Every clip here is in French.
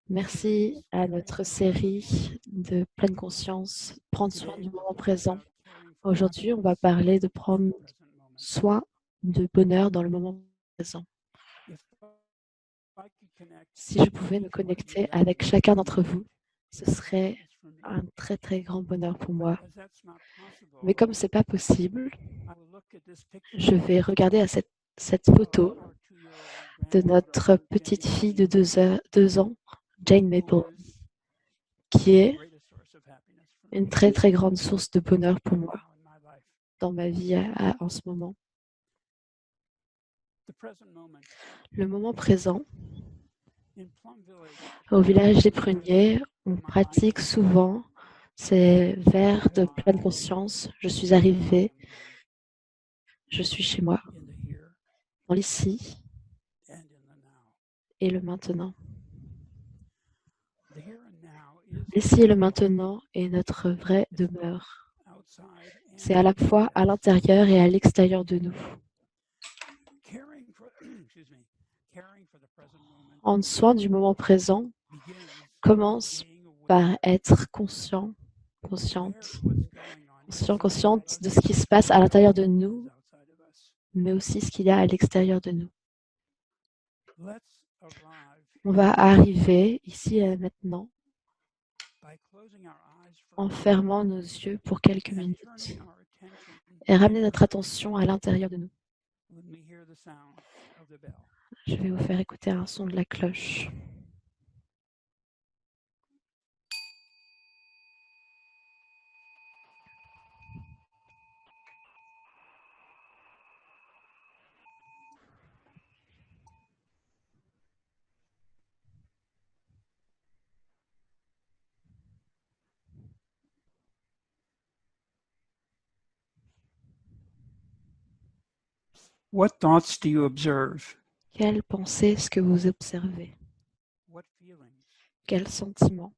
Merci à notre série de pleine conscience, prendre soin du moment présent. Aujourd'hui, on va parler de prendre soin du bonheur dans le moment présent. Si je pouvais me connecter avec chacun d'entre vous, ce serait un très très grand bonheur pour moi. Mais comme c'est pas possible, je vais regarder à cette photo de notre petite fille de 2 ans, Jane Maple, qui est une très très grande source de bonheur pour moi dans ma vie en ce moment. Le moment présent, au village des Pruniers, on pratique souvent ces vers de pleine conscience. Je suis arrivée, je suis chez moi, dans l'ici et le maintenant. L'ici et le maintenant est notre vraie demeure. C'est à la fois à l'intérieur et à l'extérieur de nous. Prendre soin du moment présent commence par être consciente de ce qui se passe à l'intérieur de nous, mais aussi ce qu'il y a à l'extérieur de nous. On va arriver ici et maintenant en fermant nos yeux pour quelques minutes et ramener notre attention à l'intérieur de nous. Je vais vous faire écouter un son de la cloche. What thoughts do you observe? Quelles pensées est-ce que vous observez? What feelings? Quels sentiments?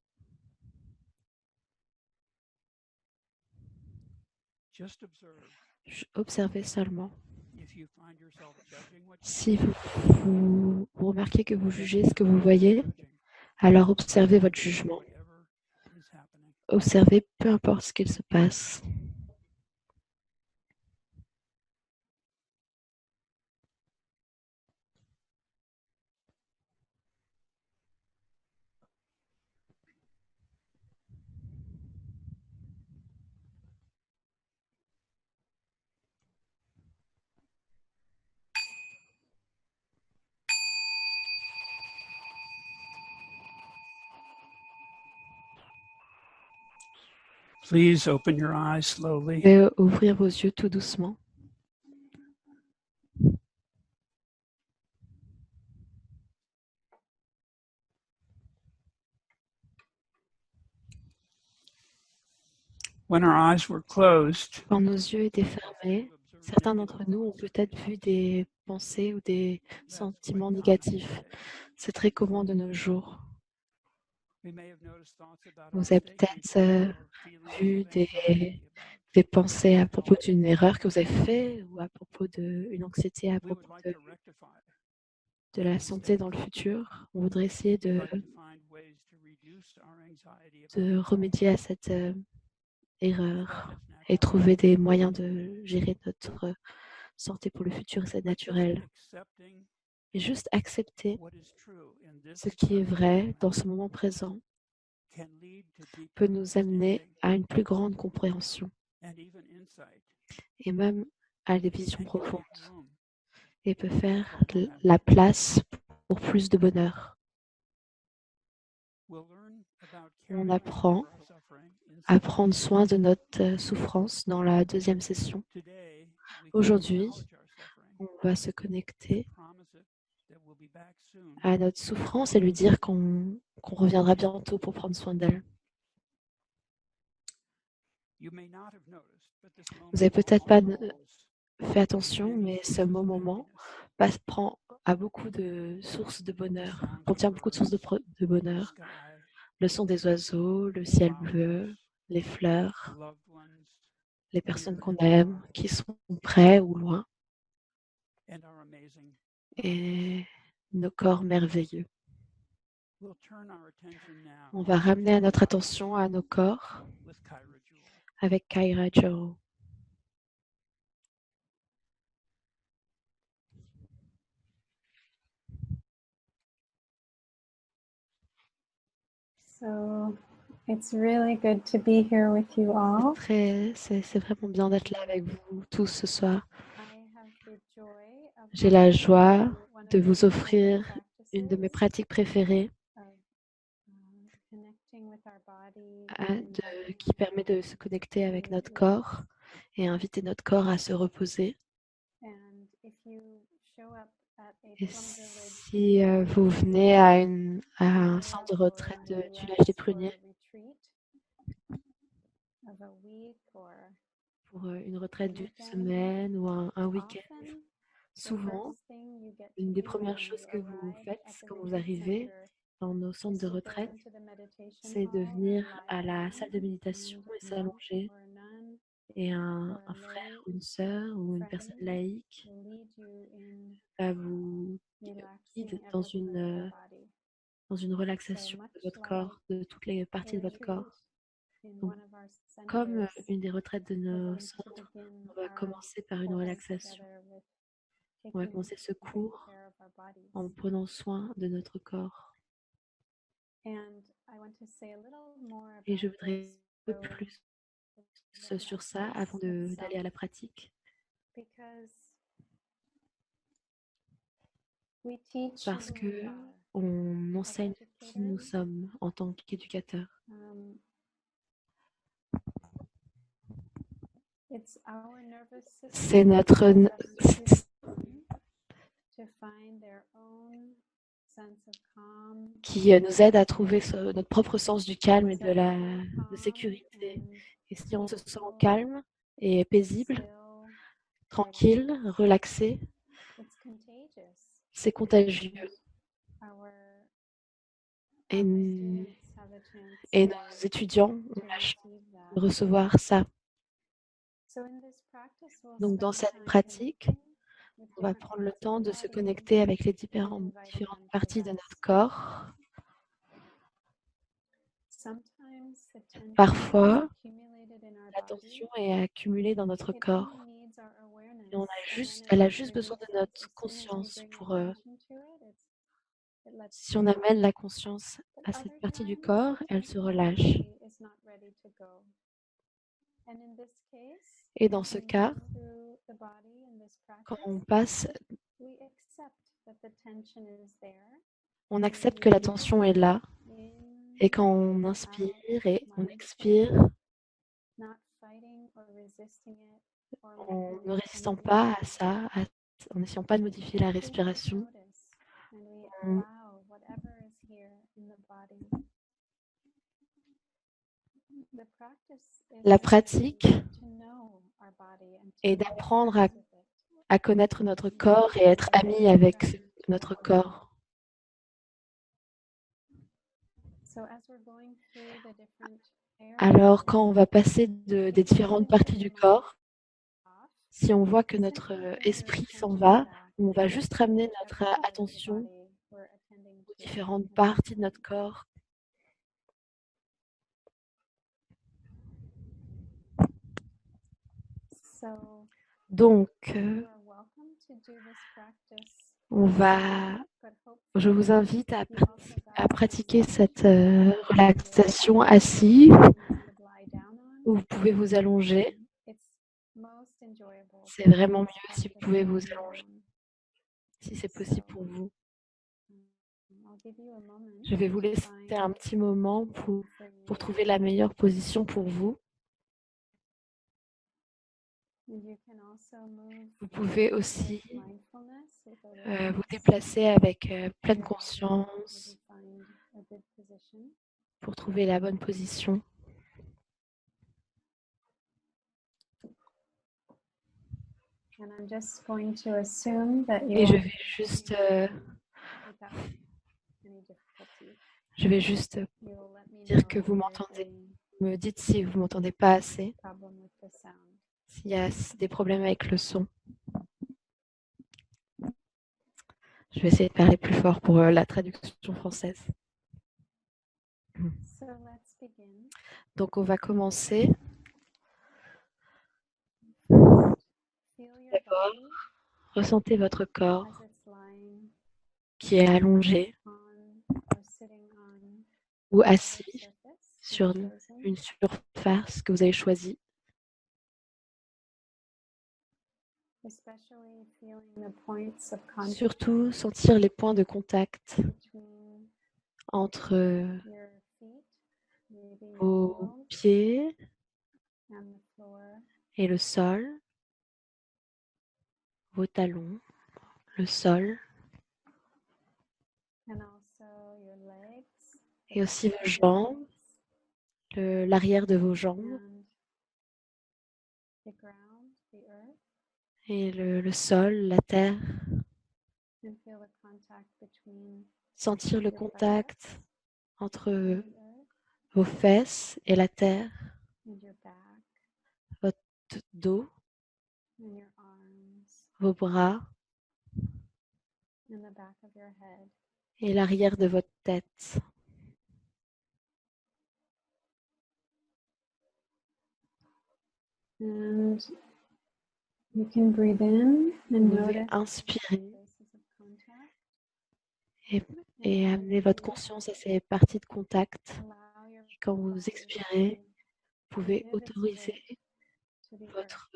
Just observe. Observez seulement. If you find yourself judging what you Si vous remarquez que vous jugez ce que vous voyez, alors observez votre jugement. whatever is happening. Observez peu importe ce qu'il se passe. Please open your eyes slowly. Vous pouvez ouvrir vos yeux tout doucement. When our eyes were closed, Quand nos yeux étaient fermés, certains d'entre nous ont peut-être vu des pensées ou des sentiments négatifs. C'est très commun de nos jours. Vous avez peut-être vu des pensées à propos d'une erreur que vous avez faite ou à propos d'une anxiété à propos de la santé dans le futur. On voudrait essayer de remédier à cette erreur et trouver des moyens de gérer notre santé pour le futur, c'est naturel. Et juste accepter ce qui est vrai dans ce moment présent peut nous amener à une plus grande compréhension et même à des visions profondes et peut faire la place pour plus de bonheur. On apprend à prendre soin de notre souffrance dans la deuxième session. Aujourd'hui, on va se connecter à notre souffrance et lui dire qu'on reviendra bientôt pour prendre soin d'elle. Vous n'avez peut-être pas fait attention, mais ce moment a beaucoup de sources de bonheur, contient beaucoup de sources de bonheur. Le son des oiseaux, le ciel bleu, les fleurs, les personnes qu'on aime, qui sont près ou loin, et nos corps merveilleux. On va ramener notre attention à nos corps avec Kyra Joe. So it's really good to be here with you all. C'est vraiment bien d'être là avec vous tous ce soir. J'ai la joie de vous offrir une de mes pratiques préférées qui permet de se connecter avec notre corps et inviter notre corps à se reposer. Et si vous venez à un centre de retraite du village des Pruniers pour une retraite d'une semaine ou un week-end, souvent, une des premières choses que vous faites quand vous arrivez dans nos centres de retraite, c'est de venir à la salle de méditation et s'allonger. Et un frère ou une sœur ou une personne laïque va vous guider dans une relaxation de votre corps, de toutes les parties de votre corps. Donc, comme une des retraites de nos centres, on va commencer par une relaxation. On va commencer ce cours en prenant soin de notre corps. Et je voudrais un peu plus sur ça avant d'aller à la pratique. Parce que on enseigne qui nous sommes en tant qu'éducateurs. C'est notre qui nous aide à trouver notre propre sens du calme et de sécurité. Et si on se sent calme et paisible, tranquille, relaxé, c'est contagieux. Et nos étudiants ont la chance de recevoir ça. Donc, dans cette pratique, on va prendre le temps de se connecter avec les différentes parties de notre corps. Parfois, la tension est accumulée dans notre corps. Et elle a juste besoin de notre conscience pour... si on amène la conscience à cette partie du corps, elle se relâche. Et dans ce cas, quand on passe, on accepte que la tension est là. Et quand on inspire et on expire, en ne résistant pas à ça, en n'essayant pas de modifier la respiration, la pratique est d'apprendre à connaître notre corps et être ami avec notre corps. Alors, quand on va passer des différentes parties du corps, si on voit que notre esprit s'en va, on va juste ramener notre attention aux différentes parties de notre corps. Donc, je vous invite à pratiquer cette relaxation assis. Vous pouvez vous allonger. C'est vraiment mieux si vous pouvez vous allonger, si c'est possible pour vous. Je vais vous laisser un petit moment pour trouver la meilleure position pour vous. Vous pouvez aussi vous déplacer avec pleine conscience pour trouver la bonne position. Et je vais juste dire que vous m'entendez. Me dites si vous m'entendez pas assez, s'il y a des problèmes avec le son. Je vais essayer de parler plus fort pour la traduction française. So let's begin. Donc, on va commencer. First, feel your D'abord, body ressentez votre corps as it's lying qui est allongé on or sitting on ou whatever assis surface sur you've chosen. une surface que vous avez choisie. Especially feeling the points of contact Surtout, sentir les points de contact between entre your feet, maybe your vos heels pieds and the floor, et le sol, vos talons, le sol, and also your legs, the et back aussi of vos your jambes, legs, l'arrière de vos jambes and the ground, the earth, et le sol, la terre. and feel the contact between Sentir le your contact buttocks entre and the earth vos fesses et la terre, and your back votre dos, and your arms vos bras and the back of your head. et l'arrière de votre tête. And you can breathe in and Vous pouvez notice inspirer the places of contact. et amener votre conscience à ces parties de contact. Allow your Et quand vous body expirez, to vous pouvez give its autoriser weight to the earth votre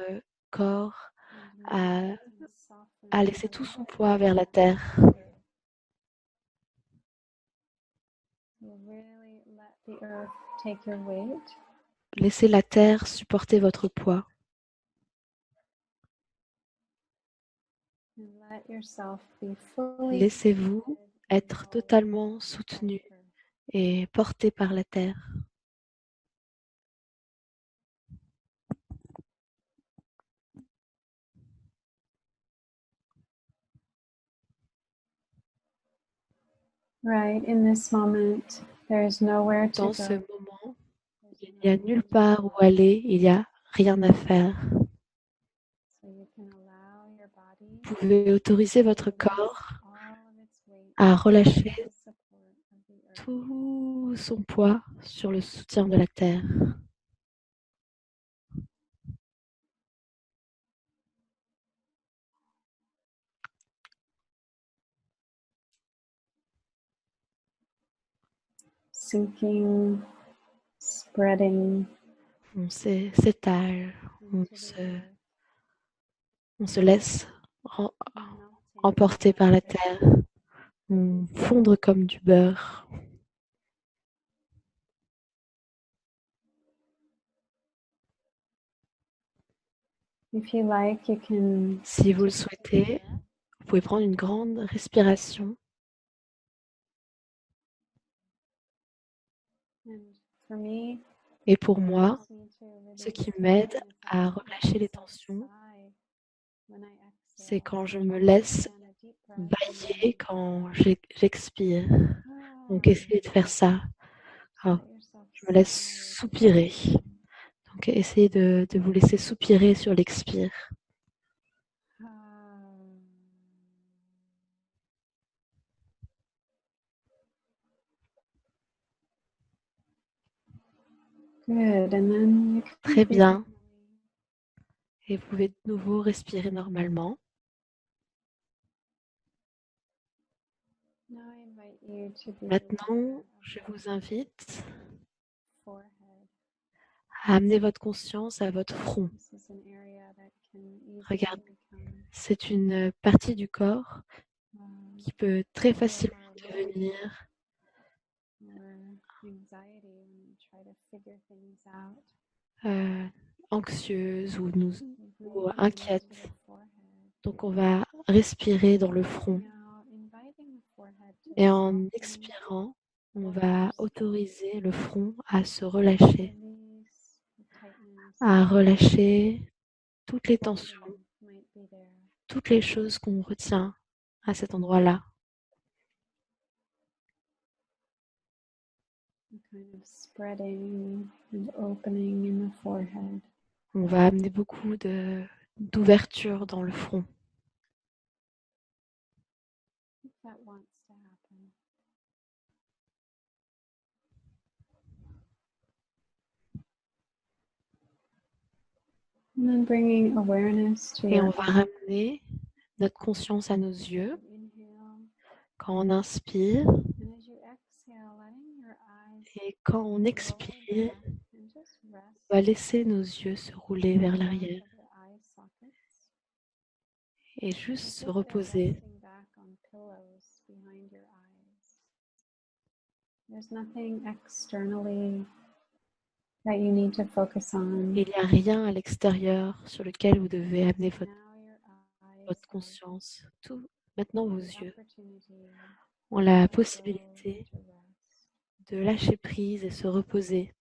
corps and à, melt and soften à laisser tout son poids vers la the terre. earth. So really let the earth take your weight. Laissez la terre supporter votre poids. And let yourself be fully Laissez-vous supported être and held totalement by soutenu the earth. et porté par la terre. Right, in this moment, there is nowhere to Dans ce go. moment, il There's n'y a no nulle one to part où follow. aller, il n'y a rien à faire. So you can allow your body Vous pouvez autoriser votre to release corps all of its weight à on relâcher the support of the earth. tout son poids sur le soutien de la terre. Sinking, spreading On s'étale, into the earth, on se laisse melting emporter par la like terre, on fondre comme du beurre. If you like, you can Si vous le souhaitez, vous pouvez prendre une grande respiration. and for me, Et pour moi, helps me to ce qui release m'aide tension. If I à let relâcher les myself tensions, sigh when I c'est exhale, quand je so me try laisse again a deep breath bailler in. quand j'expire. Donc Ah, essayez de faire ça. Alors, let yourself je me laisse sigh with soupirer. exhale. Donc essayez de vous laisser soupirer sur l'expire. Ah. Good, and then you can Très breathe bien. normally. Et vous pouvez de nouveau respirer normalement. Now I invite you to be Maintenant, aware je of vous invite your forehead. à amener votre conscience à votre front. This is an area that can easily Regardez, become c'est une partie du corps qui peut très area of facilement our worry devenir or anxiety when we try to figure things out. anxieuse ou Breathing inquiète. into the forehead. Donc on va respirer dans le front. Now, inviting the forehead to Et en soften, expirant, on va autoriser le front à se relâcher, release the tightness, à relâcher toutes les tensions, holding might be there. toutes les choses qu'on retient à cet endroit-là. A kind of spreading and opening in the forehead. On va amener beaucoup d'ouverture dans le front. If that wants to happen. And then bringing awareness to Et on your va ramener notre conscience à nos yeux inhale. quand on inspire. And as you exhale, letting your eyes Et quand on roll expire, back and just rest on va laisser nos yeux se rouler vers on the back l'arrière of your eye sockets, et as juste if se they're reposer. resting back on pillows behind your eyes. There's nothing externally that you need to focus on. Il n'y a rien à l'extérieur sur lequel vous devez amener Now your eyes votre have conscience. Tout, maintenant, vos the yeux opportunity ont la to possibilité go to rest. de lâcher prise et se reposer.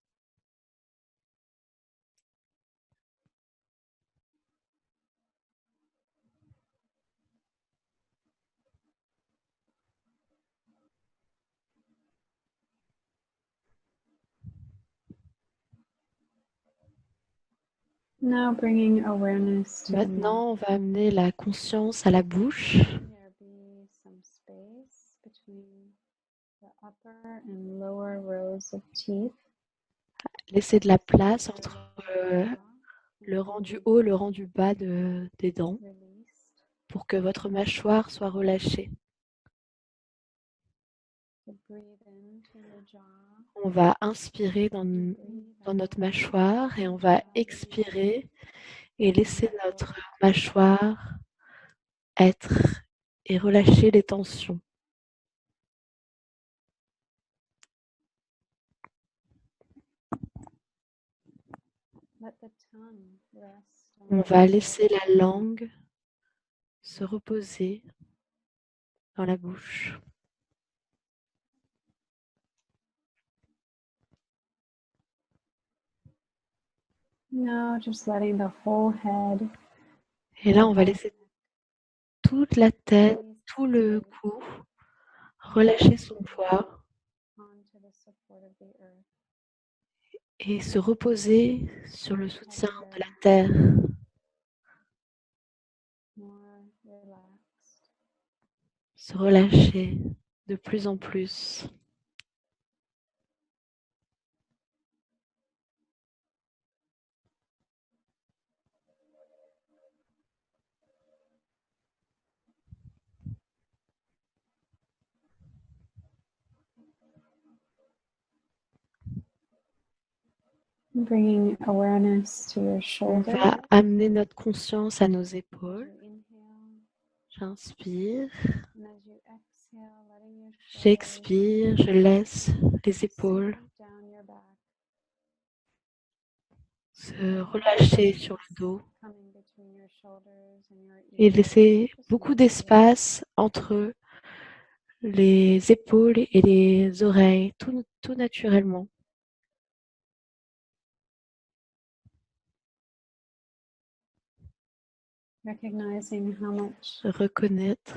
Now bringing awareness to the mouth. Maintenant, on va amener la conscience à la bouche. There be some space between the upper and lower rows of teeth. Laisser de la place entre le rang du haut et le rang du bas des dents Released. pour que votre mâchoire soit relâchée. To breathe into your jaw. On va inspirer dans Breathe notre out. mâchoire et on va expirer et laisser notre mâchoire être et relâcher les tensions. Let the tongue rest on On the va tip. laisser la langue se reposer dans la bouche. Now just letting the whole head, Et là, on va laisser toute la tête, release tout le weight cou, relâcher son poids onto the support of the earth. et se reposer sur le soutien de la terre. More relaxed. Se relâcher de plus en plus. Bringing awareness to your On shoulders. va amener notre conscience à nos épaules. You inhale, J'inspire, and as you exhale, letting your shoulders j'expire, je laisse les épaules sink down your back, se relâcher sur le dos coming between your shoulders and your et ears. laisser Just beaucoup naturally. d'espace entre les épaules et les oreilles, tout naturellement. Recognizing how much Reconnaître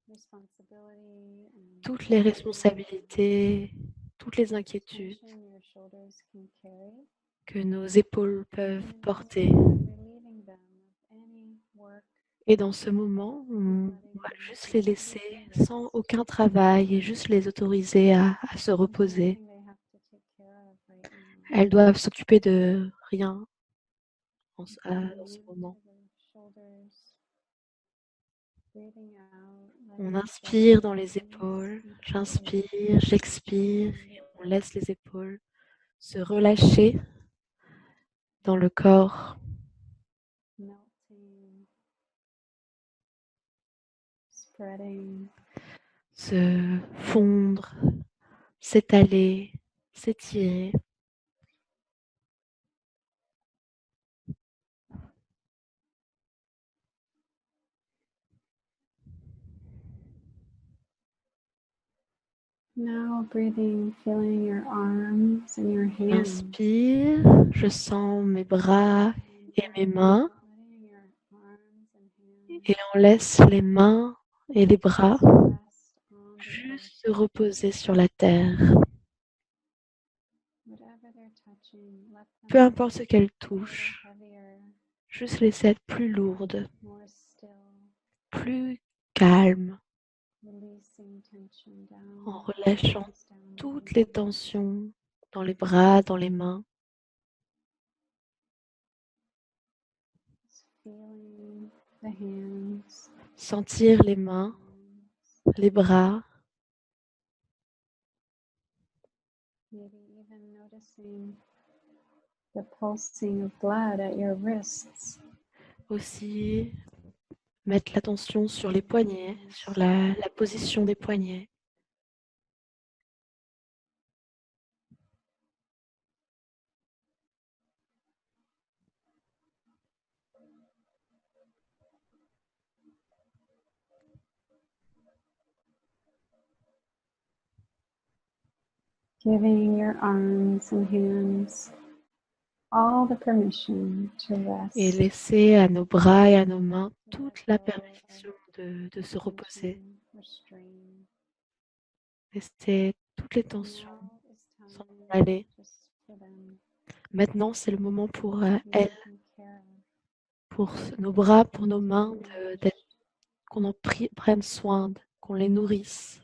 responsibility and toutes les responsabilités, toutes les inquiétudes tension your shoulders can carry, que nos épaules peuvent and porter. relieving them of any work, Et dans ce moment, on va juste les laisser sans aucun travail et juste les autoriser à se reposer. nothing they have to take care of right now. Elles doivent s'occuper de rien dans ce moment. On inspire dans les épaules, j'inspire, j'expire, et on laisse les épaules se relâcher dans le corps, Spreading, se fondre, s'étaler, s'étirer. now breathing, feeling your arms and your hands. Inspire, je sens mes bras et mes mains Letting your arms and hands et on laisse les mains et les bras rest on the juste earth. se reposer sur la terre. Whatever they're touching, let them Peu importe ce qu'elles be a touchent, little heavier, juste les être plus lourdes, more still, plus calmes, releasing tension down, en relâchant down the toutes les body, tensions dans les bras, dans les mains. the hands, sentir les mains, les bras, maybe even noticing the pulsing of blood at your wrists. aussi mettre l'attention sur les poignets, sur la position des poignets. Giving your arms and hands all the permission to rest. Et laisser à nos bras et à nos mains toute la permission de se reposer. Laisser toutes les tensions s'en aller. Maintenant, c'est le moment pour elles, pour nos bras, pour nos mains, qu'on en prenne soin, qu'on les nourrisse.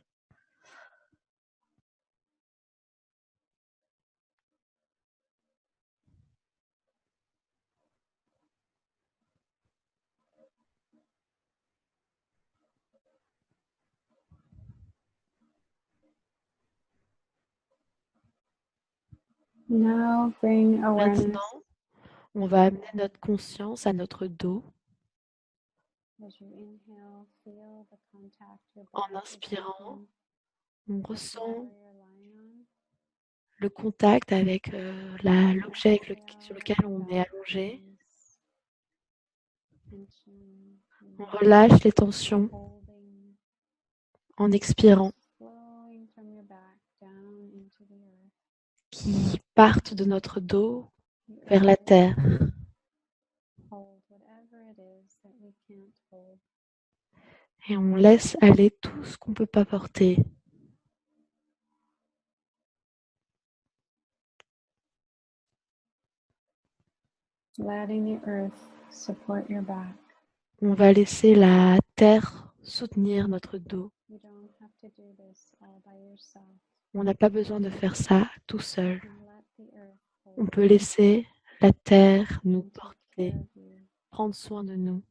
Now bring awareness. Maintenant, on va amener notre conscience à notre dos. En inspirant, on ressent le contact avec l'objet sur lequel on est allongé. On relâche les tensions en expirant, qui partent de notre dos vers la terre. Et on laisse aller tout ce qu'on ne peut pas porter. Letting the earth support your back. On va laisser la terre soutenir notre dos. You don't have to do this all by yourself. On n'a pas besoin de faire ça tout seul. And let the earth hold On peut laisser la terre nous and take porter, care of you. prendre soin de nous.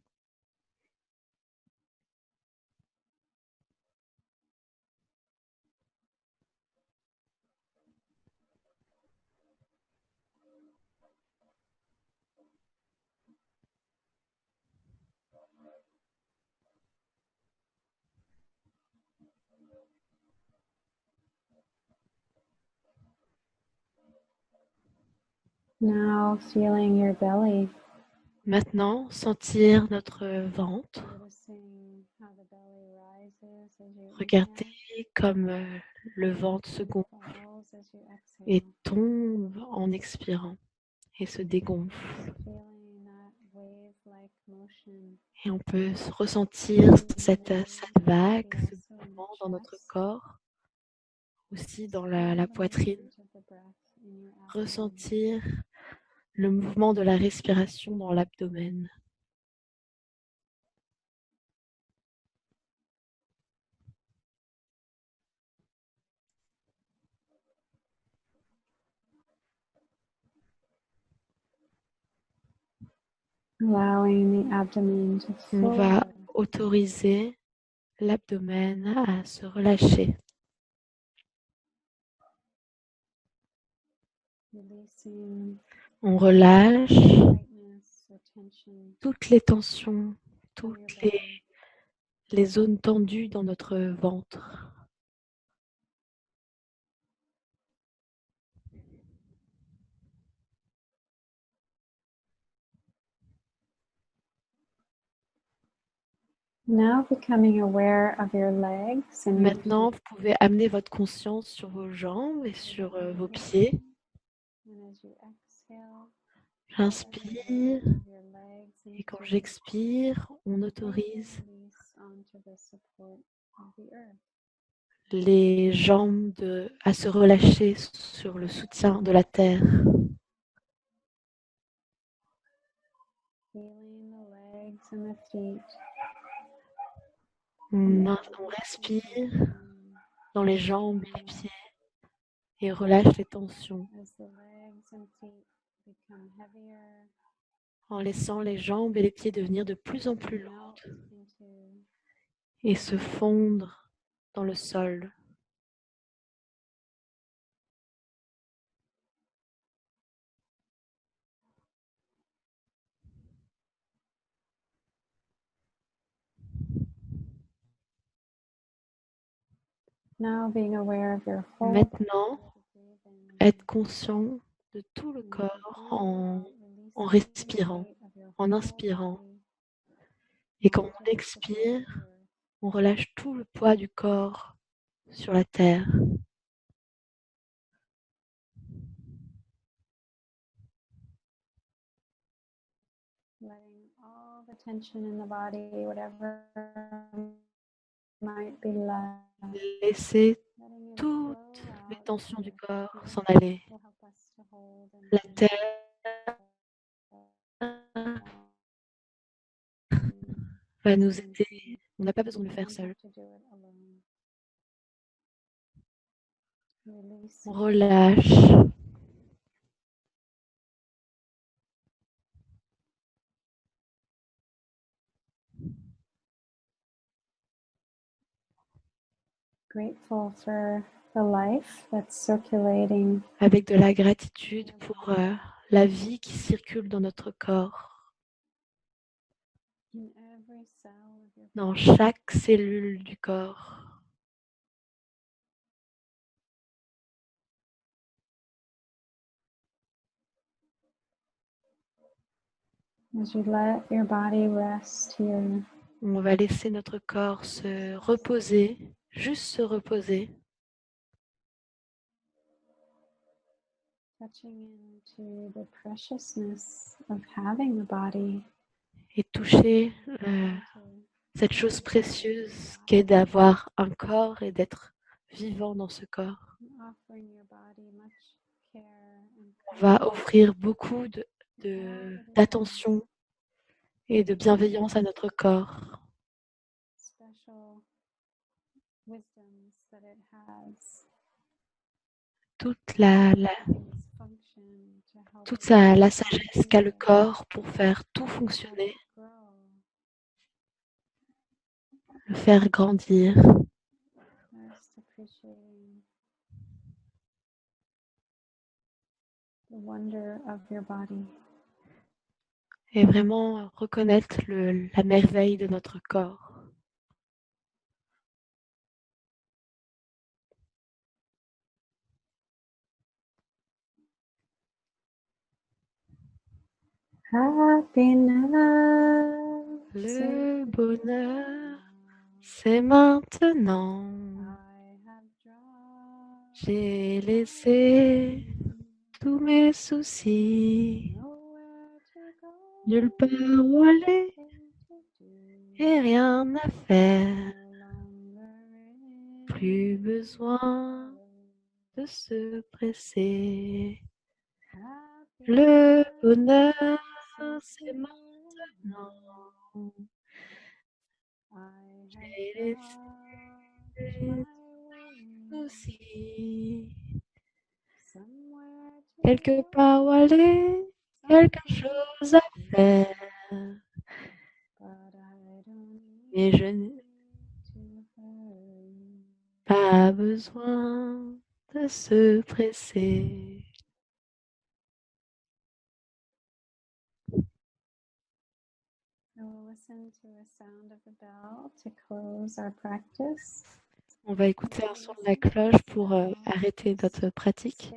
Now feeling your belly. Maintenant, sentir notre ventre. Noticing how the belly rises as you Regardez inhale, comme le ventre se gonfle falls as you et exhale. tombe en expirant et se dégonfle. Feeling that wave-like motion. Et on peut ressentir cette vague, ce mouvement dans notre corps, aussi dans la poitrine. Ressentir le mouvement de la respiration dans l'abdomen. Allowing the abdomen to On va fold. autoriser l'abdomen à se relâcher. Releasing On relâche tightness or tension toutes les tensions, from your toutes belly. les zones tendues dans notre ventre. Now becoming aware of your legs and your Maintenant, feet. vous pouvez amener votre conscience sur vos jambes et sur vos pieds. And as you exhale, J'inspire your legs and et quand feet j'expire, on autorise release onto the support of the earth. les jambes à se relâcher sur le soutien de la terre. Feeling the legs and the feet. On respire dans les jambes et les pieds et relâche les tensions As the legs and feet become heavier, en laissant les jambes et les pieds devenir de plus en plus lourdes et se fondre dans le sol. Maintenant, être conscient de tout le corps en respirant, en inspirant. Et quand on expire, on relâche tout le poids du corps sur la terre. Letting all the tension in the body, whatever might be left, Laisser toutes les tensions du corps s'en aller. La terre va nous aider. On n'a pas besoin de le faire seul. On relâche. Grateful for the life that's circulating. Avec de la gratitude pour la vie qui circule dans notre corps. Dans chaque cellule du corps. As you let your body rest here. On va laisser notre corps se reposer, juste se reposer. Touching into the preciousness of having a body. Et toucher cette chose précieuse qu'est d'avoir un corps et d'être vivant dans ce corps. On va offrir beaucoup d'attention et de bienveillance à notre corps. Toute la sagesse qu'a le corps pour faire tout fonctionner, le faire grandir. Et vraiment reconnaître la merveille de notre corps. Le bonheur, c'est maintenant. J'ai laissé tous mes soucis, nulle part où aller et rien à faire. Plus besoin de se presser. Le bonheur, c'est maintenant. J'ai laissé aussi quelque part où aller, quelque chose à faire. Mais je n'ai pas besoin de se presser. On va écouter un son de la cloche pour arrêter notre pratique.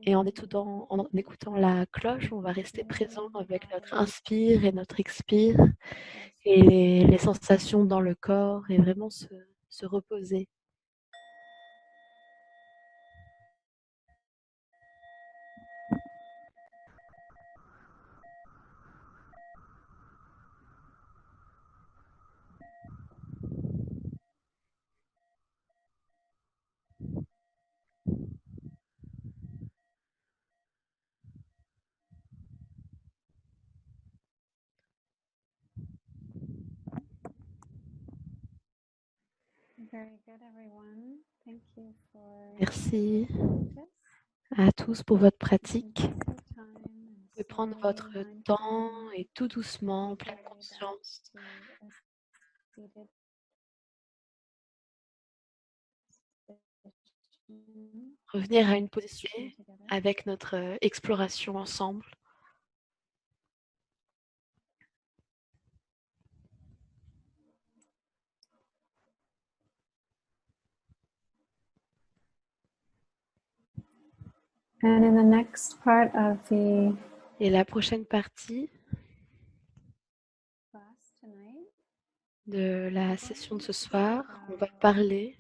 Et en écoutant la cloche, on va rester présent avec notre inspire et notre expire et les sensations dans le corps et vraiment se reposer. Merci à tous pour votre pratique pouvez prendre votre temps et tout doucement, en pleine conscience, revenir à une position avec notre exploration ensemble. And in the next part of the Et la prochaine partie class tonight, de la session de ce soir, on va parler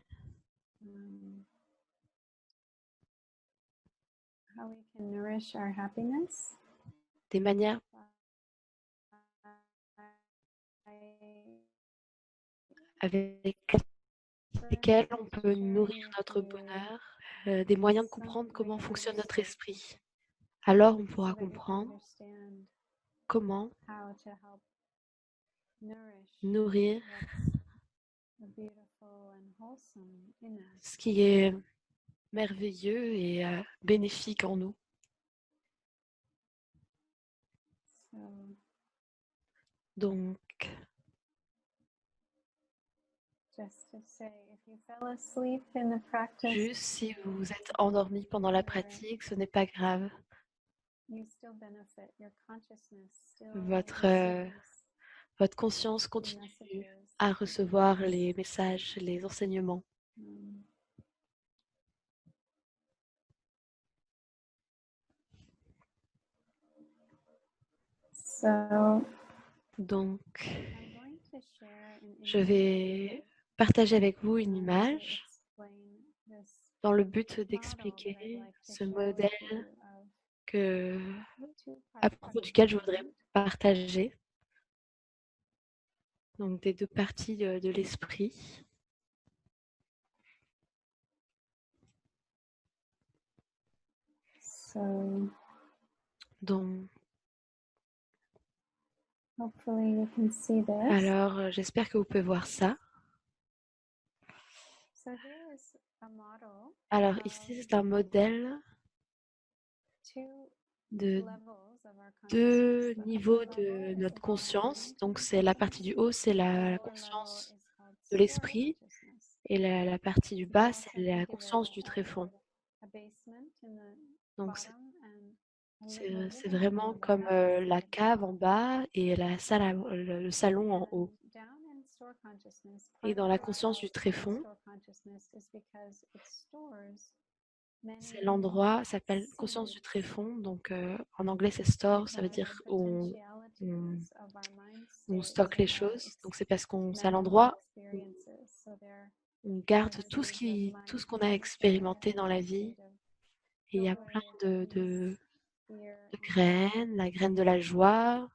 how we can nourish our happiness des manières avec lesquelles on peut nourrir notre bonheur, des moyens de comprendre comment fonctionne notre esprit. Alors on pourra comprendre comment nourrir ce qui est merveilleux et bénéfique en nous. Donc, juste si vous vous êtes endormi pendant la pratique, ce n'est pas grave. Votre conscience continue à recevoir les messages, les enseignements. Donc, je vais partager avec vous une image dans le but d'expliquer ce modèle à propos duquel je voudrais partager. Donc, des deux parties de l'esprit. Donc, alors, j'espère que vous pouvez voir ça. Alors, ici, c'est un modèle de deux niveaux de notre conscience. Donc, c'est la partie du haut, c'est la conscience de l'esprit. Et la partie du bas, c'est la conscience du tréfonds. Donc, c'est vraiment comme la cave en bas et la salle le salon en haut. Et dans la conscience du tréfonds, c'est l'endroit, ça s'appelle conscience du tréfonds. Donc, en anglais, c'est store, ça veut dire où on stocke les choses. Donc, c'est parce c'est à l'endroit où on garde tout ce qu'on a expérimenté dans la vie. Et il y a plein de graines, la graine de la joie,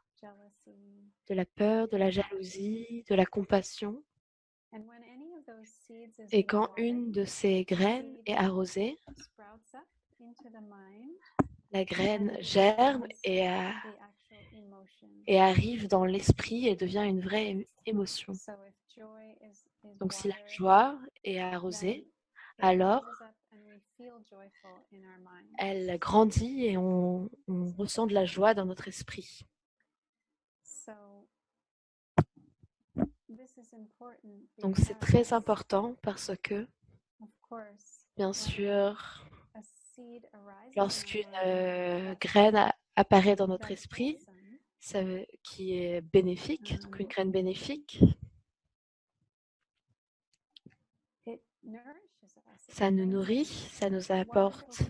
de la peur, de la jalousie, de la compassion. Et quand une de ces graines est arrosée, la graine germe et arrive dans l'esprit et devient une vraie émotion. Donc si la joie est arrosée, alors elle grandit et on ressent de la joie dans notre esprit. Donc c'est très important parce que, bien sûr, lorsqu'une graine apparaît dans notre esprit, qui est bénéfique, donc une graine bénéfique, ça nous nourrit, ça nous apporte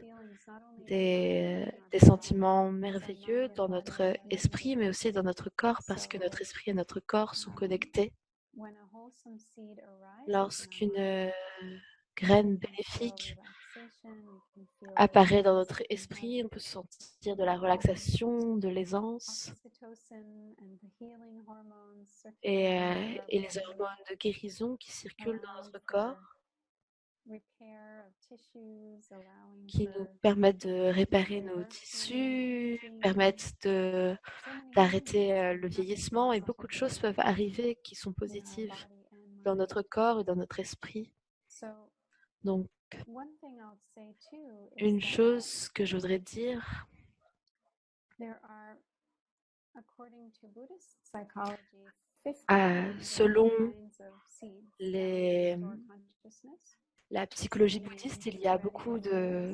des sentiments merveilleux dans notre esprit, mais aussi dans notre corps, parce que notre esprit et notre corps sont connectés. Lorsqu'une graine bénéfique apparaît dans notre esprit, on peut sentir de la relaxation, de l'aisance et les hormones de guérison qui circulent dans notre corps, qui nous permettent de réparer nos tissus, permettent d'arrêter le vieillissement, et beaucoup de choses peuvent arriver qui sont positives dans notre corps et dans notre esprit. Donc, une chose que je voudrais dire, Selon la psychologie bouddhiste, il y a beaucoup de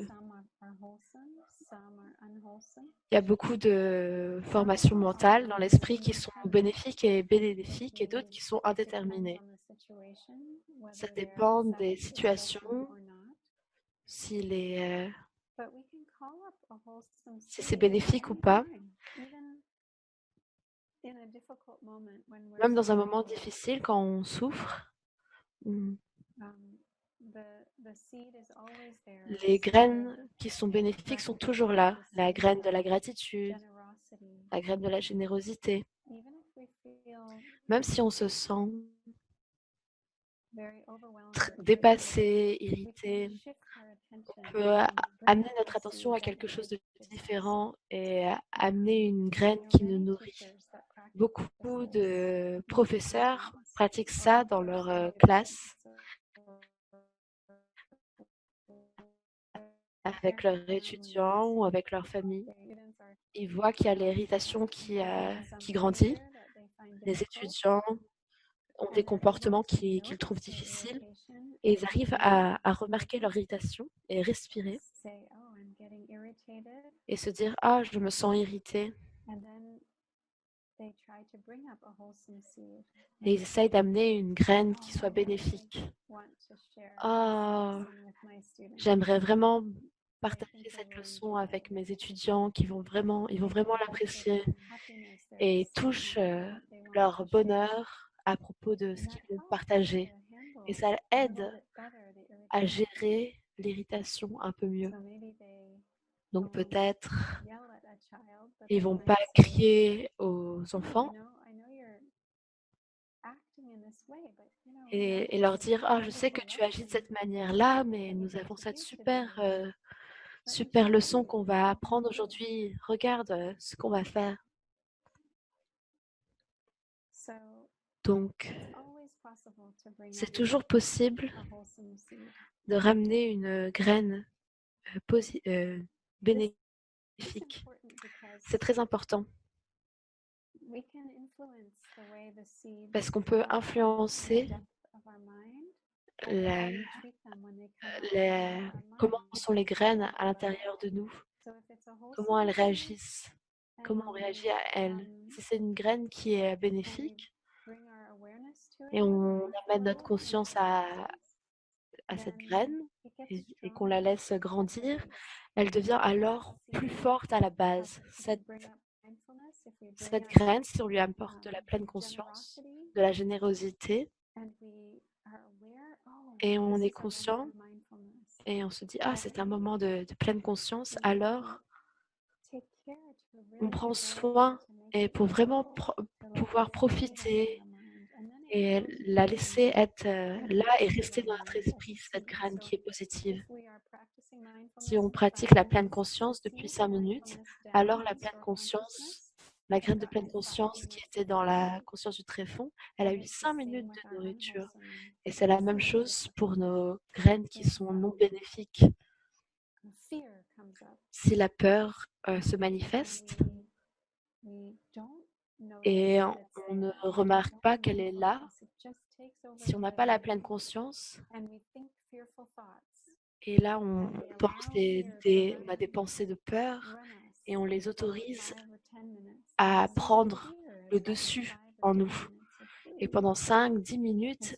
formations mentales dans l'esprit qui sont bénéfiques et bénéfiques et d'autres qui sont indéterminées. Ça dépend des situations, si c'est bénéfique ou pas. Même dans un moment difficile, quand on souffre, les graines qui sont bénéfiques sont toujours là. La graine de la gratitude, la graine de la générosité. Même si on se sent dépassé, irrité, on peut amener notre attention à quelque chose de différent et amener une graine qui nous nourrit. Beaucoup de professeurs pratiquent ça dans leur classe avec leurs étudiants ou avec leur famille. Ils voient qu'il y a l'irritation qui grandit. Les étudiants ont des comportements qu'ils trouvent difficiles et ils arrivent à remarquer leur irritation et respirer et se dire « Ah, je me sens irrité ». Et ils essayent d'amener une graine qui soit bénéfique. Oh, j'aimerais vraiment partager cette leçon avec mes étudiants ils vont vraiment l'apprécier et touchent leur bonheur à propos de ce qu'ils vont partager. Et ça aide à gérer l'irritation un peu mieux. Donc peut-être ils vont pas crier aux enfants et leur dire « Ah, je sais que tu agis de cette manière-là, mais nous avons cette super leçon qu'on va apprendre aujourd'hui. Regarde ce qu'on va faire. » Donc, c'est toujours possible de ramener une graine bénéfique. C'est très important. Parce qu'on peut influencer comment sont les graines à l'intérieur de nous, comment elles réagissent, comment on réagit à elles. Si c'est une graine qui est bénéfique et on amène notre conscience à cette graine et qu'on la laisse grandir, elle devient alors plus forte à la base. Cette graine, si on lui apporte de la pleine conscience, de la générosité, et on est conscient, et on se dit « Ah, c'est un moment de pleine conscience », alors on prend soin et pour vraiment pouvoir profiter et la laisser être là et rester dans notre esprit, cette graine qui est positive. Si on pratique la pleine conscience depuis 5 minutes, alors la pleine conscience, la graine de pleine conscience qui était dans la conscience du tréfonds, elle a eu 5 minutes de nourriture. Et c'est la même chose pour nos graines qui sont non bénéfiques. Si la peur se manifeste et on ne remarque pas qu'elle est là, si on n'a pas la pleine conscience, et là on pense on a des pensées de peur et on les autorise à prendre le dessus en nous. Et pendant 5-10 minutes,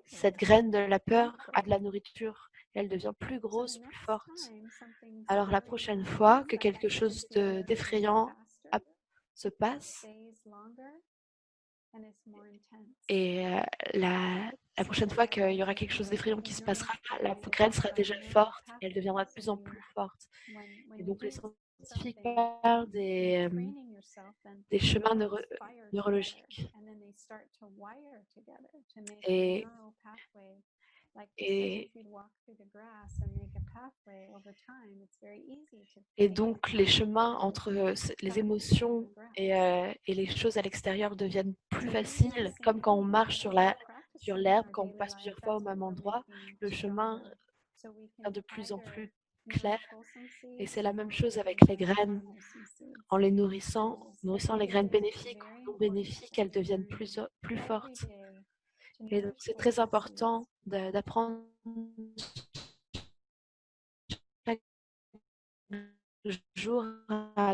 cette graine de la peur a de la nourriture. Elle devient plus grosse, plus forte. Alors la prochaine fois que quelque chose d'effrayant se passe, et la prochaine fois qu'il y aura quelque chose d'effrayant qui se passera, la graine sera déjà forte et elle deviendra de plus en plus forte. Et donc les scientifiques parlent des chemins neurologiques. Et donc les chemins entre les émotions et les choses à l'extérieur deviennent plus faciles, comme quand on marche sur l'herbe, quand on passe plusieurs fois au même endroit, le chemin devient de plus en plus clair. Et c'est la même chose avec les graines. En les nourrissant les graines bénéfiques ou non bénéfiques, elles deviennent plus fortes. Et donc, c'est très important d'apprendre chaque jour à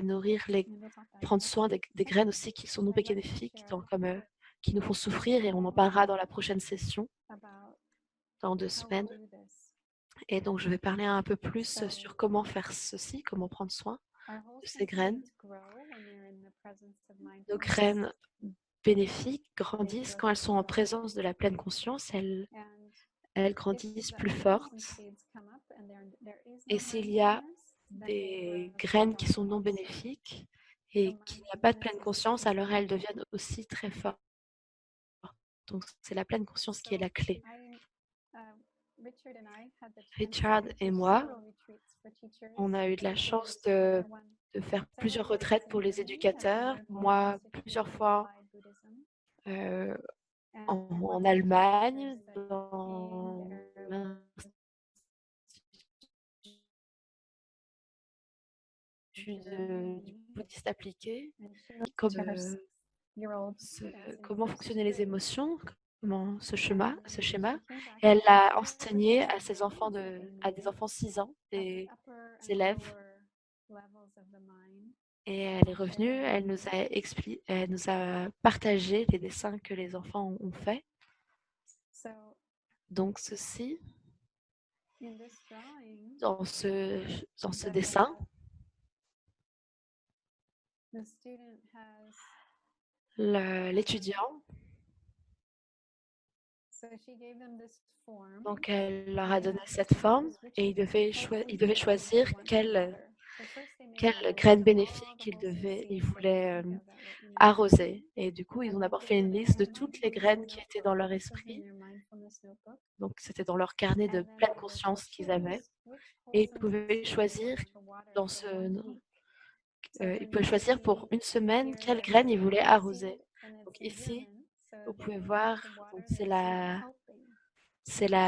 prendre soin des graines aussi qui sont non bénéfiques, qui nous font souffrir, et on en parlera dans la prochaine session, dans 2 semaines. Et donc, je vais parler un peu plus sur comment faire ceci, comment prendre soin de ces graines. Nos graines bénéfiques grandissent quand elles sont en présence de la pleine conscience, elles grandissent plus fortes. Et s'il y a des graines qui sont non bénéfiques et qu'il n'y a pas de pleine conscience, alors elles deviennent aussi très fortes. Donc, c'est la pleine conscience qui est la clé. Richard et moi, on a eu de la chance de faire plusieurs retraites pour les éducateurs. Moi, plusieurs fois en Allemagne, dans l'Institut du bouddhiste appliqué, comment fonctionnaient les émotions, comment ce schéma. Et elle l'a enseigné à des enfants 6 ans, des élèves. Et elle est revenue, elle nous a partagé les dessins que les enfants ont fait. Donc ceci, dans ce dessin, l'étudiant, donc elle leur a donné cette forme et il devait choisir quelle graine bénéfique il voulait arroser. Et du coup, ils ont d'abord fait une liste de toutes les graines qui étaient dans leur esprit. Donc, c'était dans leur carnet de pleine conscience qu'ils avaient. Et ils pouvaient choisir pour une semaine quelle graine ils voulaient arroser. Donc ici, vous pouvez voir, c'est la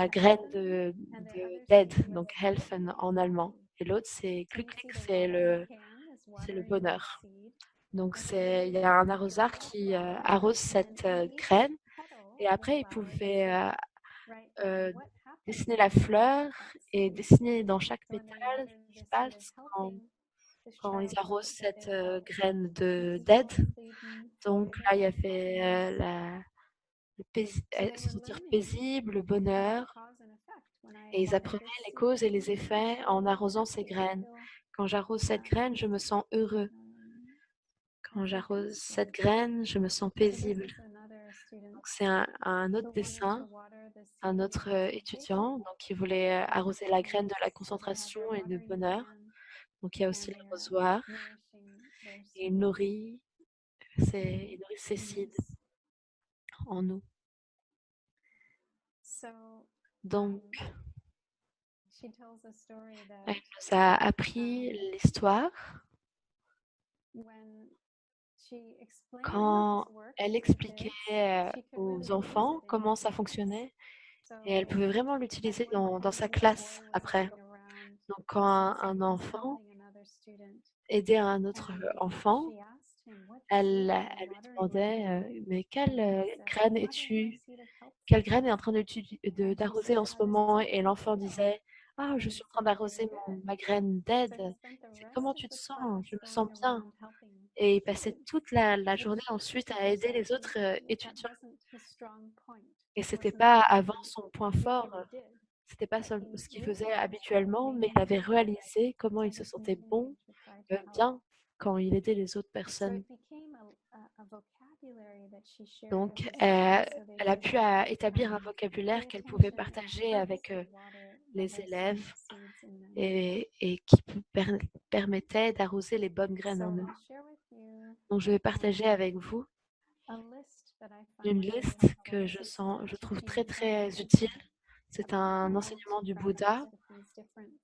graine d'aide, donc helfen en allemand. Et l'autre, c'est Glücklich, c'est le bonheur. Donc il y a un arroseur qui arrose cette graine, et après il pouvait dessiner la fleur et dessiner dans chaque pétale ce qui se passe quand ils arrosent cette graine d'aide. Donc là, il y avait se sentir paisible, le bonheur, et ils apprenaient les causes et les effets en arrosant ces graines. Quand j'arrose cette graine, je me sens heureux. Quand j'arrose cette graine, je me sens paisible. Donc c'est un autre dessin, un autre étudiant, donc qui voulait arroser la graine de la concentration et du bonheur. Donc il y a aussi l'arrosoir. Et il nourrit ses seeds en nous. Donc, elle nous a appris l'histoire quand elle expliquait aux enfants comment ça fonctionnait, et elle pouvait vraiment l'utiliser dans sa classe après. Donc, quand un enfant aidait un autre enfant, elle lui demandait mais quelle graine est en train d'arroser en ce moment? Et l'enfant disait, ah, je suis en train d'arroser ma graine d'aide. Comment tu te sens? Je me sens bien. Et il passait toute la journée ensuite à aider les autres étudiants. Et c'était pas avant son point fort, c'était pas ce qu'il faisait habituellement, mais il avait réalisé comment il se sentait bien quand il aidait les autres personnes. Donc, elle a pu établir un vocabulaire qu'elle pouvait partager avec les élèves et qui permettait d'arroser les bonnes graines en eux. Donc, je vais partager avec vous une liste que je trouve très, très utile. C'est un enseignement du Bouddha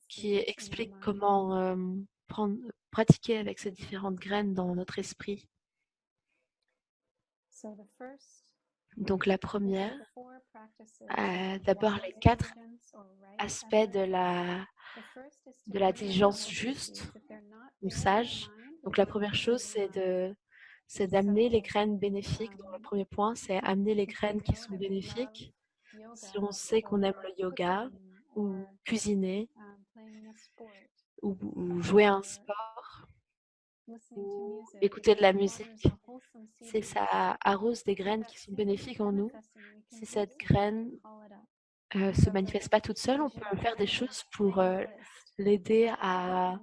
qui explique comment pratiquer avec ces différentes graines dans notre esprit. Donc la première, d'abord les 4 aspects de la diligence juste ou sage. Donc la première chose, c'est d'amener les graines bénéfiques. Donc le premier point, c'est amener les graines qui sont bénéfiques. Si on sait qu'on aime le yoga ou cuisiner ou jouer à un sport ou écouter de la musique, si ça arrose des graines qui sont bénéfiques en nous, si cette graine se manifeste pas toute seule, on peut faire des choses pour l'aider à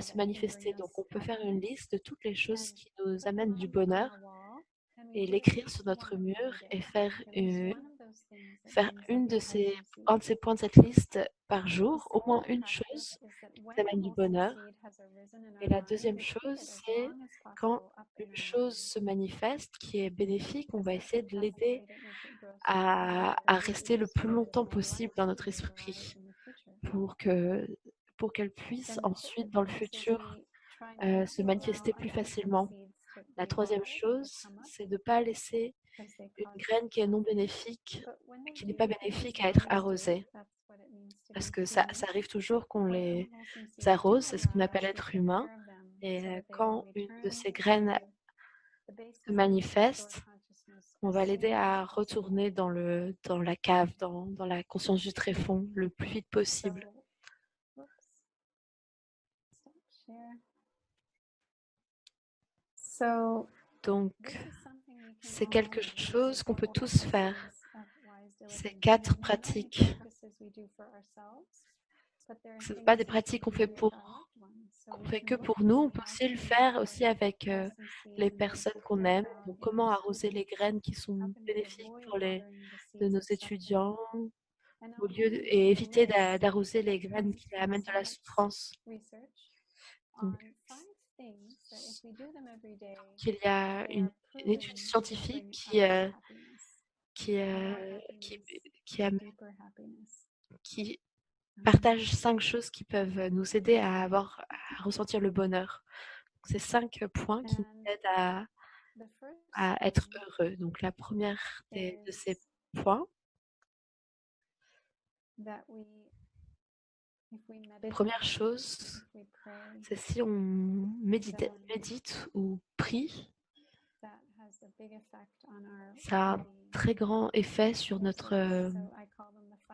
se manifester. Donc, on peut faire une liste de toutes les choses qui nous amènent du bonheur et l'écrire sur notre mur et faire un de ces points de cette liste par jour, au moins une chose qui nous amène du bonheur. Et la deuxième chose, c'est quand une chose se manifeste qui est bénéfique, on va essayer de l'aider à rester le plus longtemps possible dans notre esprit pour qu'elle puisse ensuite dans le futur se manifester plus facilement. La troisième chose, c'est de ne pas laisser une graine qui est non bénéfique, qui n'est pas bénéfique à être arrosée. Parce que ça arrive toujours qu'on les arrose, c'est ce qu'on appelle être humain. Et quand une de ces graines se manifeste, on va l'aider à retourner dans la cave, dans la conscience du tréfonds le plus vite possible. Donc, c'est quelque chose qu'on peut tous faire. Ces 4 pratiques. Ce ne sont pas des pratiques qu'on fait que pour nous. On peut aussi le faire aussi avec les personnes qu'on aime. Donc, comment arroser les graines qui sont bénéfiques de nos étudiants et éviter d'arroser les graines qui amènent de la souffrance. Donc, il y a une étude scientifique qui partage 5 choses qui peuvent nous aider à ressentir le bonheur. C'est 5 points qui nous aident à être heureux. Donc la première de ces points, première chose, c'est si on médite ou prie, ça a un très grand effet sur notre...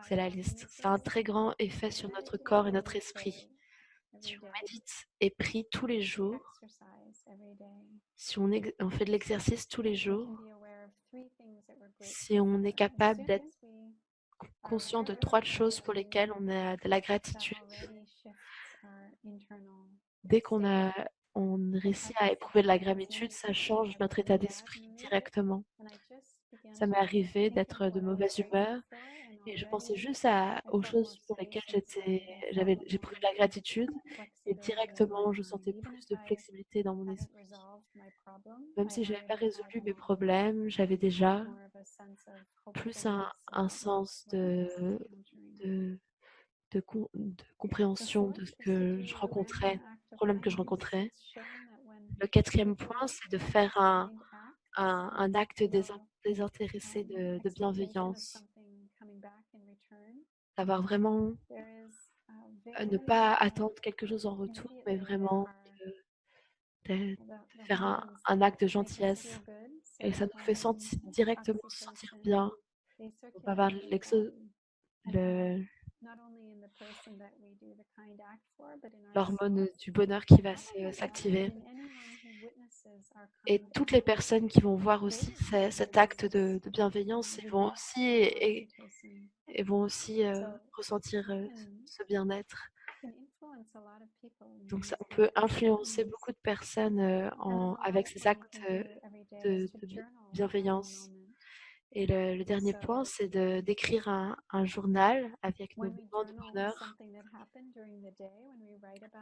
c'est la liste. Ça a un très grand effet sur notre corps et notre esprit. Si on médite et prie tous les jours, si on fait de l'exercice tous les jours, si on est capable d'être conscient de 3 choses pour lesquelles on a de la gratitude, dès qu'on réussit à éprouver de la gratitude, ça change notre état d'esprit directement. Ça m'est arrivé d'être de mauvaise humeur et je pensais juste aux choses pour lesquelles j'ai éprouvé de la gratitude et directement je sentais plus de flexibilité dans mon esprit. Même si je n'avais pas résolu mes problèmes, j'avais déjà plus un sens de compréhension de ce que je rencontrais, des problèmes que je rencontrais. Le 4e point, c'est de faire un acte désintéressé de bienveillance. D'avoir vraiment, ne pas attendre quelque chose en retour, mais vraiment de faire un acte de gentillesse. Et ça nous fait directement se sentir bien. On va avoir l'hormone du bonheur qui va s'activer. Et toutes les personnes qui vont voir aussi cet acte de bienveillance, ils vont aussi ressentir ce bien-être. Donc ça, on peut influencer beaucoup de personnes avec ces actes de bienveillance. Et le dernier point, c'est d'écrire un journal avec nos moments de bonheur.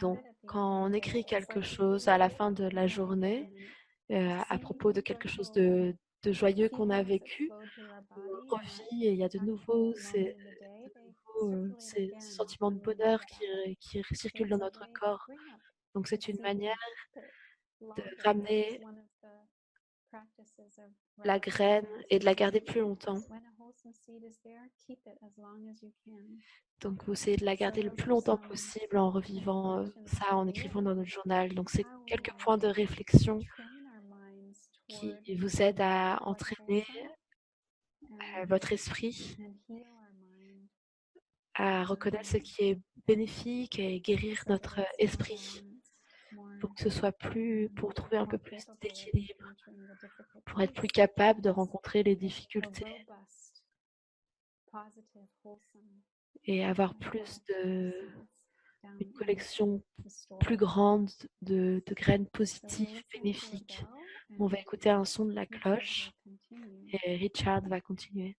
Donc, quand on écrit quelque chose à la fin de la journée, à propos de quelque chose de joyeux qu'on a vécu, on revit et il y a de nouveau ces sentiments de bonheur qui circulent dans notre corps. Donc, c'est une manière de ramener la graine et de la garder plus longtemps. Donc, vous essayez de la garder le plus longtemps possible en revivant ça, en écrivant dans notre journal. Donc, c'est quelques points de réflexion qui vous aident à entraîner votre esprit à reconnaître ce qui est bénéfique et guérir notre esprit pour que ce soit pour trouver un peu plus d'équilibre, pour être plus capable de rencontrer les difficultés et avoir une collection plus grande de graines positives, bénéfiques. On va écouter un son de la cloche et Richard va continuer.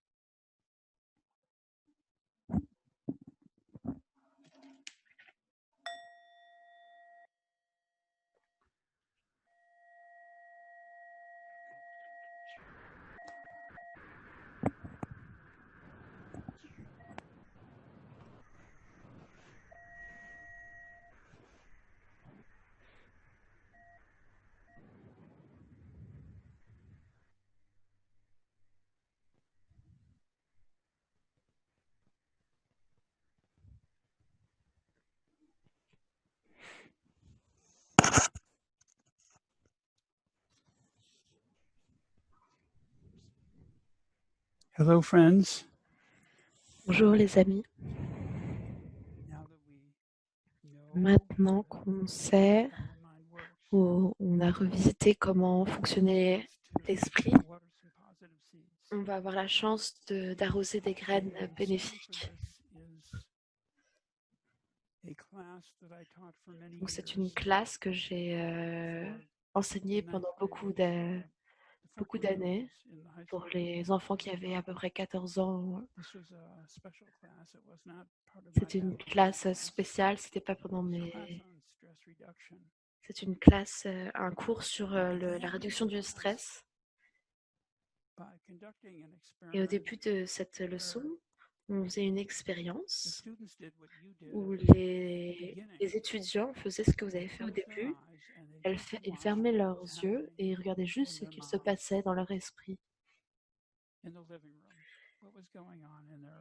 Hello, friends. Bonjour les amis. Maintenant qu'on sait, on a revisité comment fonctionnait l'esprit, on va avoir la chance d'arroser des graines bénéfiques. Donc, c'est une classe que j'ai enseignée pendant beaucoup d'années pour les enfants qui avaient à peu près 14 ans. C'était une classe spéciale, c'était pas pendant c'est une classe, un cours sur la réduction du stress. Et au début de cette leçon, on faisait une expérience où les étudiants faisaient ce que vous avez fait au début. Ils fermaient leurs yeux et ils regardaient juste ce qu'il se passait dans leur esprit.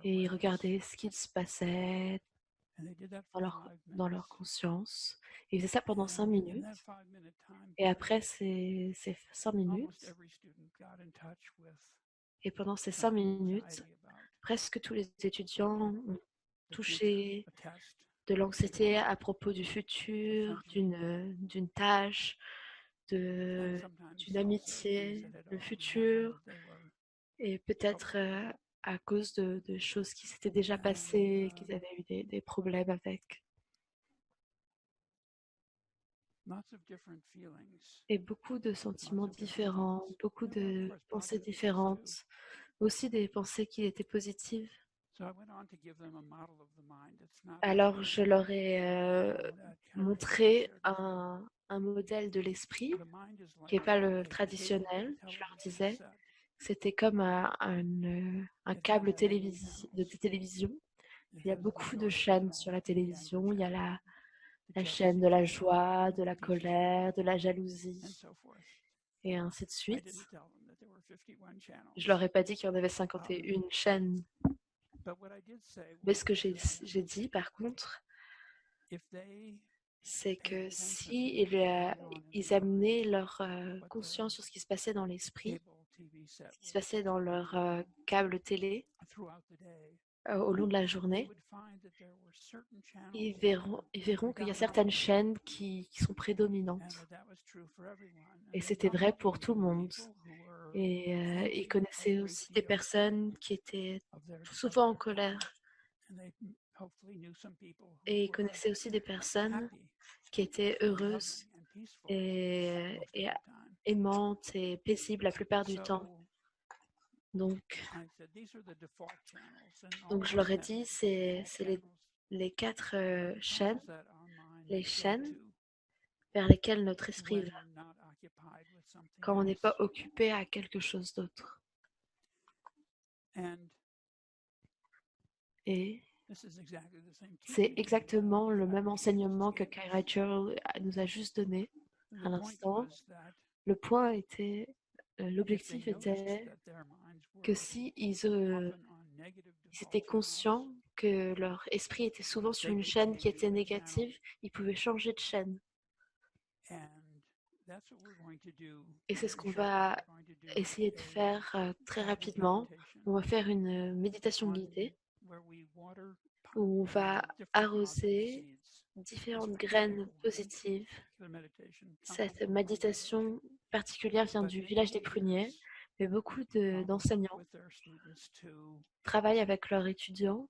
Et ils regardaient ce qu'il se passait dans leur conscience. Ils faisaient ça pendant 5 minutes. Et après ces 5 minutes, et pendant ces 5 minutes, presque tous les étudiants ont touché de l'anxiété à propos du futur, d'une tâche, d'une amitié, le futur, et peut-être à cause de choses qui s'étaient déjà passées, qu'ils avaient eu des problèmes avec. Et beaucoup de sentiments différents, beaucoup de pensées différentes, aussi des pensées qui étaient positives. Alors, je leur ai montré un modèle de l'esprit qui n'est pas le traditionnel. Je leur disais que c'était comme un câble de télévision. Il y a beaucoup de chaînes sur la télévision. Il y a la chaîne de la joie, de la colère, de la jalousie, et ainsi de suite. Je leur ai pas dit qu'il y en avait 51 chaînes. Mais ce que j'ai dit, par contre, c'est que si ils amenaient leur conscience sur ce qui se passait dans l'esprit, ce qui se passait dans leur câble télé au long de la journée, ils verront qu'il y a certaines chaînes qui sont prédominantes. Et c'était vrai pour tout le monde. Et ils connaissaient aussi des personnes qui étaient souvent en colère. Et ils connaissaient aussi des personnes qui étaient heureuses et aimantes et paisibles la plupart du temps. Donc je leur ai dit, c'est les 4 chaînes, les chaînes vers lesquelles notre esprit va quand on n'est pas occupé à quelque chose d'autre. Et c'est exactement le même enseignement que Kai Rachel nous a juste donné à l'instant. Le point était l'objectif était que si ils étaient conscients que leur esprit était souvent sur une chaîne qui était négative, ils pouvaient changer de chaîne. Et c'est ce qu'on va essayer de faire très rapidement. On va faire une méditation guidée où on va arroser différentes graines positives. Cette méditation particulière vient du village des pruniers, mais beaucoup d'enseignants travaillent avec leurs étudiants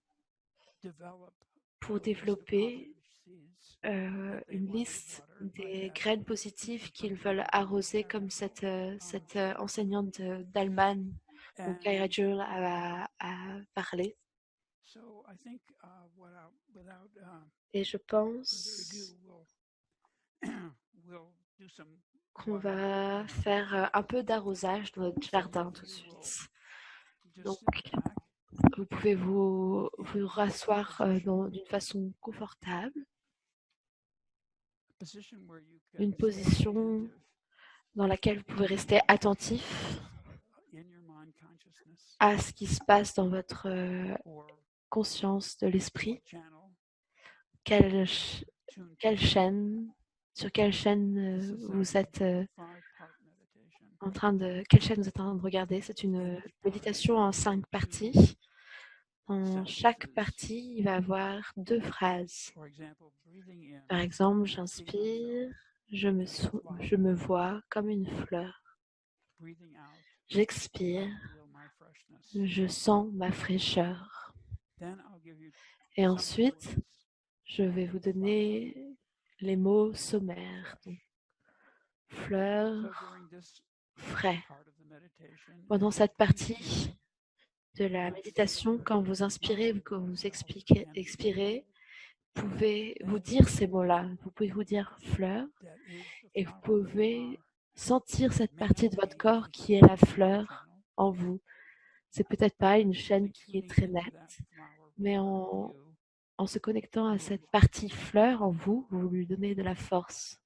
pour développer une liste des graines positives qu'ils veulent arroser, comme cette enseignante d'Allemagne dont Kaira Joule a parlé. Et je pense qu'on va faire un peu d'arrosage dans notre jardin tout de suite. Donc, vous pouvez vous rasseoir d'une façon confortable. Une position dans laquelle vous pouvez rester attentif à ce qui se passe dans votre conscience de l'esprit. Quelle chaîne, sur quelle chaîne vous êtes quelle chaîne vous êtes en train de regarder? C'est une méditation en 5 parties. Dans chaque partie, il va y avoir 2 phrases. Par exemple, j'inspire, je me vois comme une fleur. J'expire, je sens ma fraîcheur. Et ensuite, je vais vous donner les mots sommaires. Donc, fleur, frais. Pendant cette partie de la méditation, quand vous inspirez ou quand vous expirez, vous pouvez vous dire ces mots-là. Vous pouvez vous dire fleur et vous pouvez sentir cette partie de votre corps qui est la fleur en vous. C'est peut-être pas une chaîne qui est très nette, mais en se connectant à cette partie fleur en vous, vous lui donnez de la force.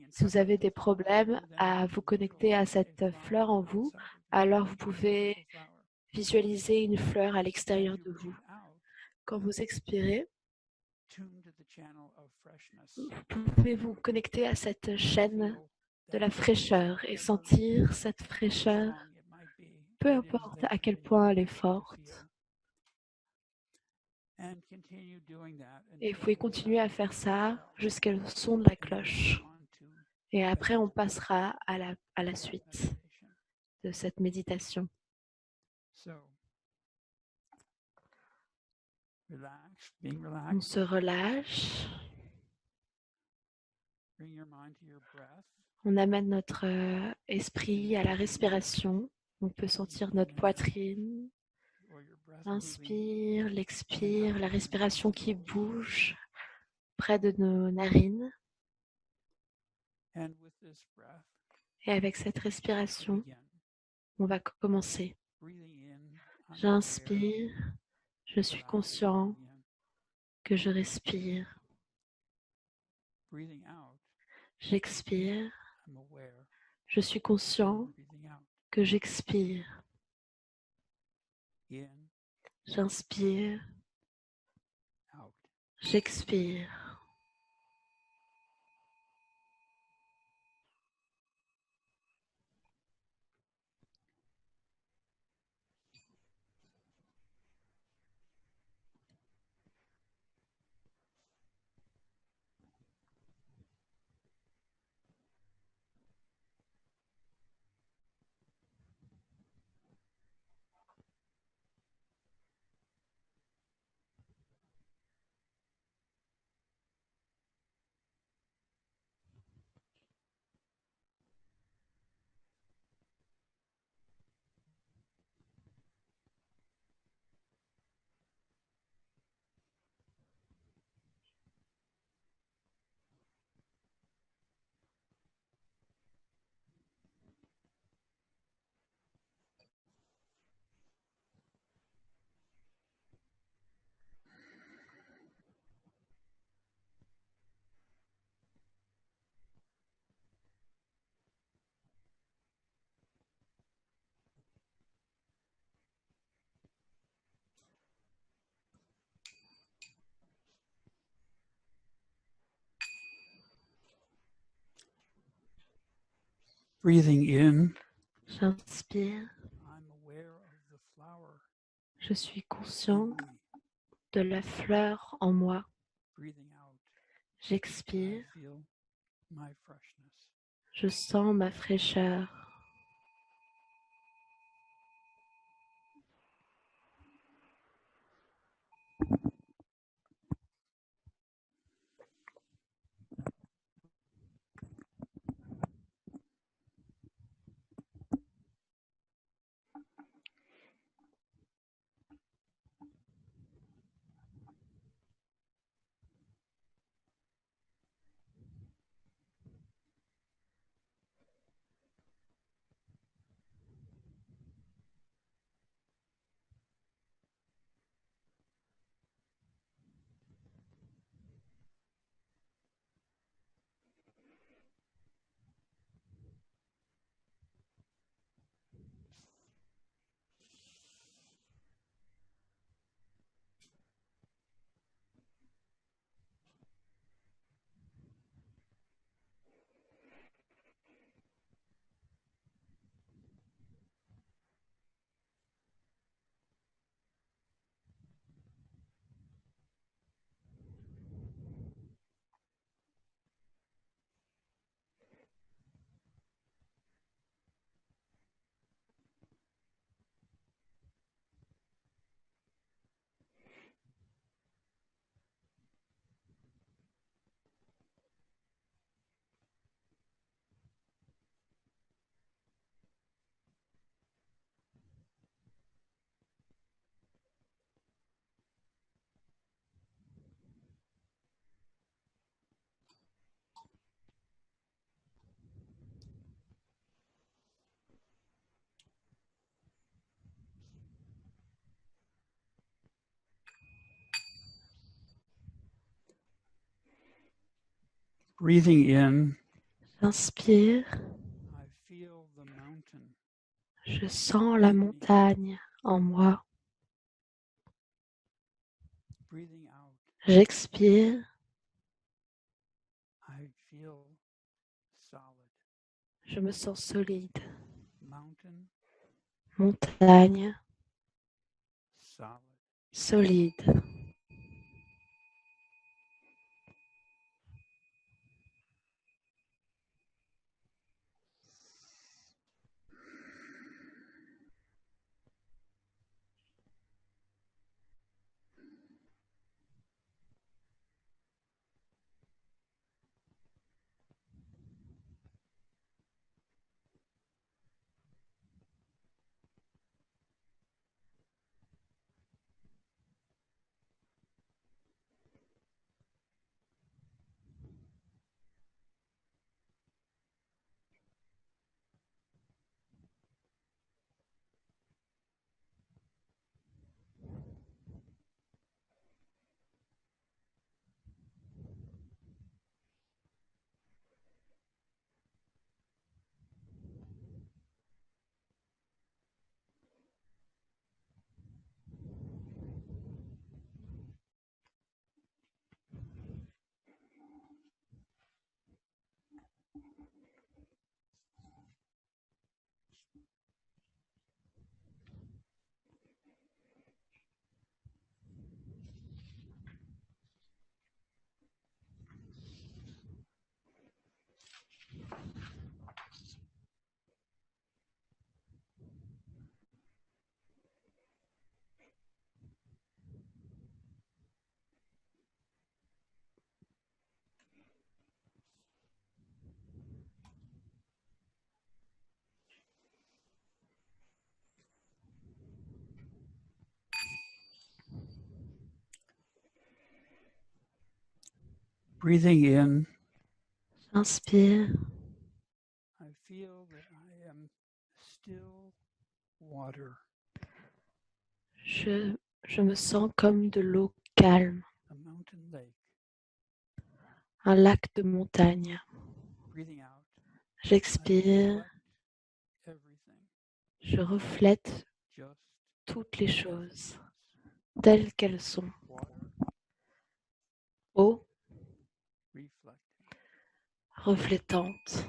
Si vous avez des problèmes à vous connecter à cette fleur en vous, alors vous pouvez visualiser une fleur à l'extérieur de vous. Quand vous expirez, vous pouvez vous connecter à cette chaîne de la fraîcheur et sentir cette fraîcheur, peu importe à quel point elle est forte. Et vous pouvez continuer à faire ça jusqu'au son de la cloche. Et après, on passera à la suite de cette méditation. On se relâche. On amène notre esprit à la respiration. On peut sentir notre poitrine. L'inspire, l'expire, la respiration qui bouge près de nos narines. Et avec cette respiration, on va commencer. J'inspire, je suis conscient que je respire. J'expire, je suis conscient que j'expire. J'inspire, j'expire. Breathing in, J'inspire. I'm aware of the flower Je suis in conscient me. de la fleur en moi. Breathing out, I J'expire. feel my freshness. Je sens ma fraîcheur. Breathing in, J'inspire. I feel the mountain. Je sens la montagne en moi. Breathing out, J'expire. I feel solid. Je me sens solide. Mountain, Montagne, solid. solide. Breathing in, J'inspire. I feel that I am still water, Je me sens comme de l'eau calme, a mountain lake. un lac de montagne. Breathing out, I J'expire. reflect everything, Je reflète just toutes les as it choses is. telles qu'elles sont. Water, Eau reflecting. reflétante.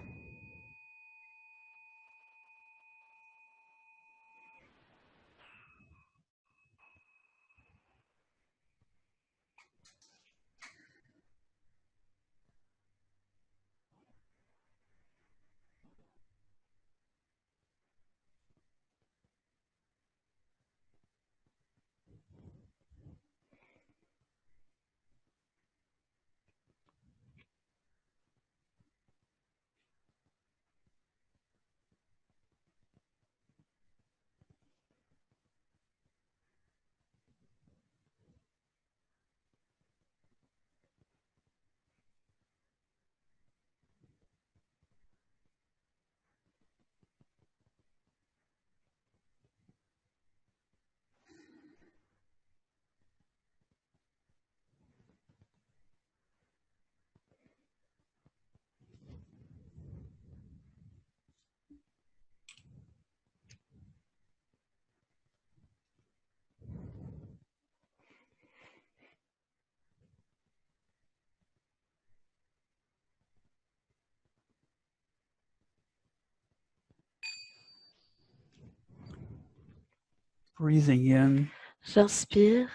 Breathing in, J'inspire.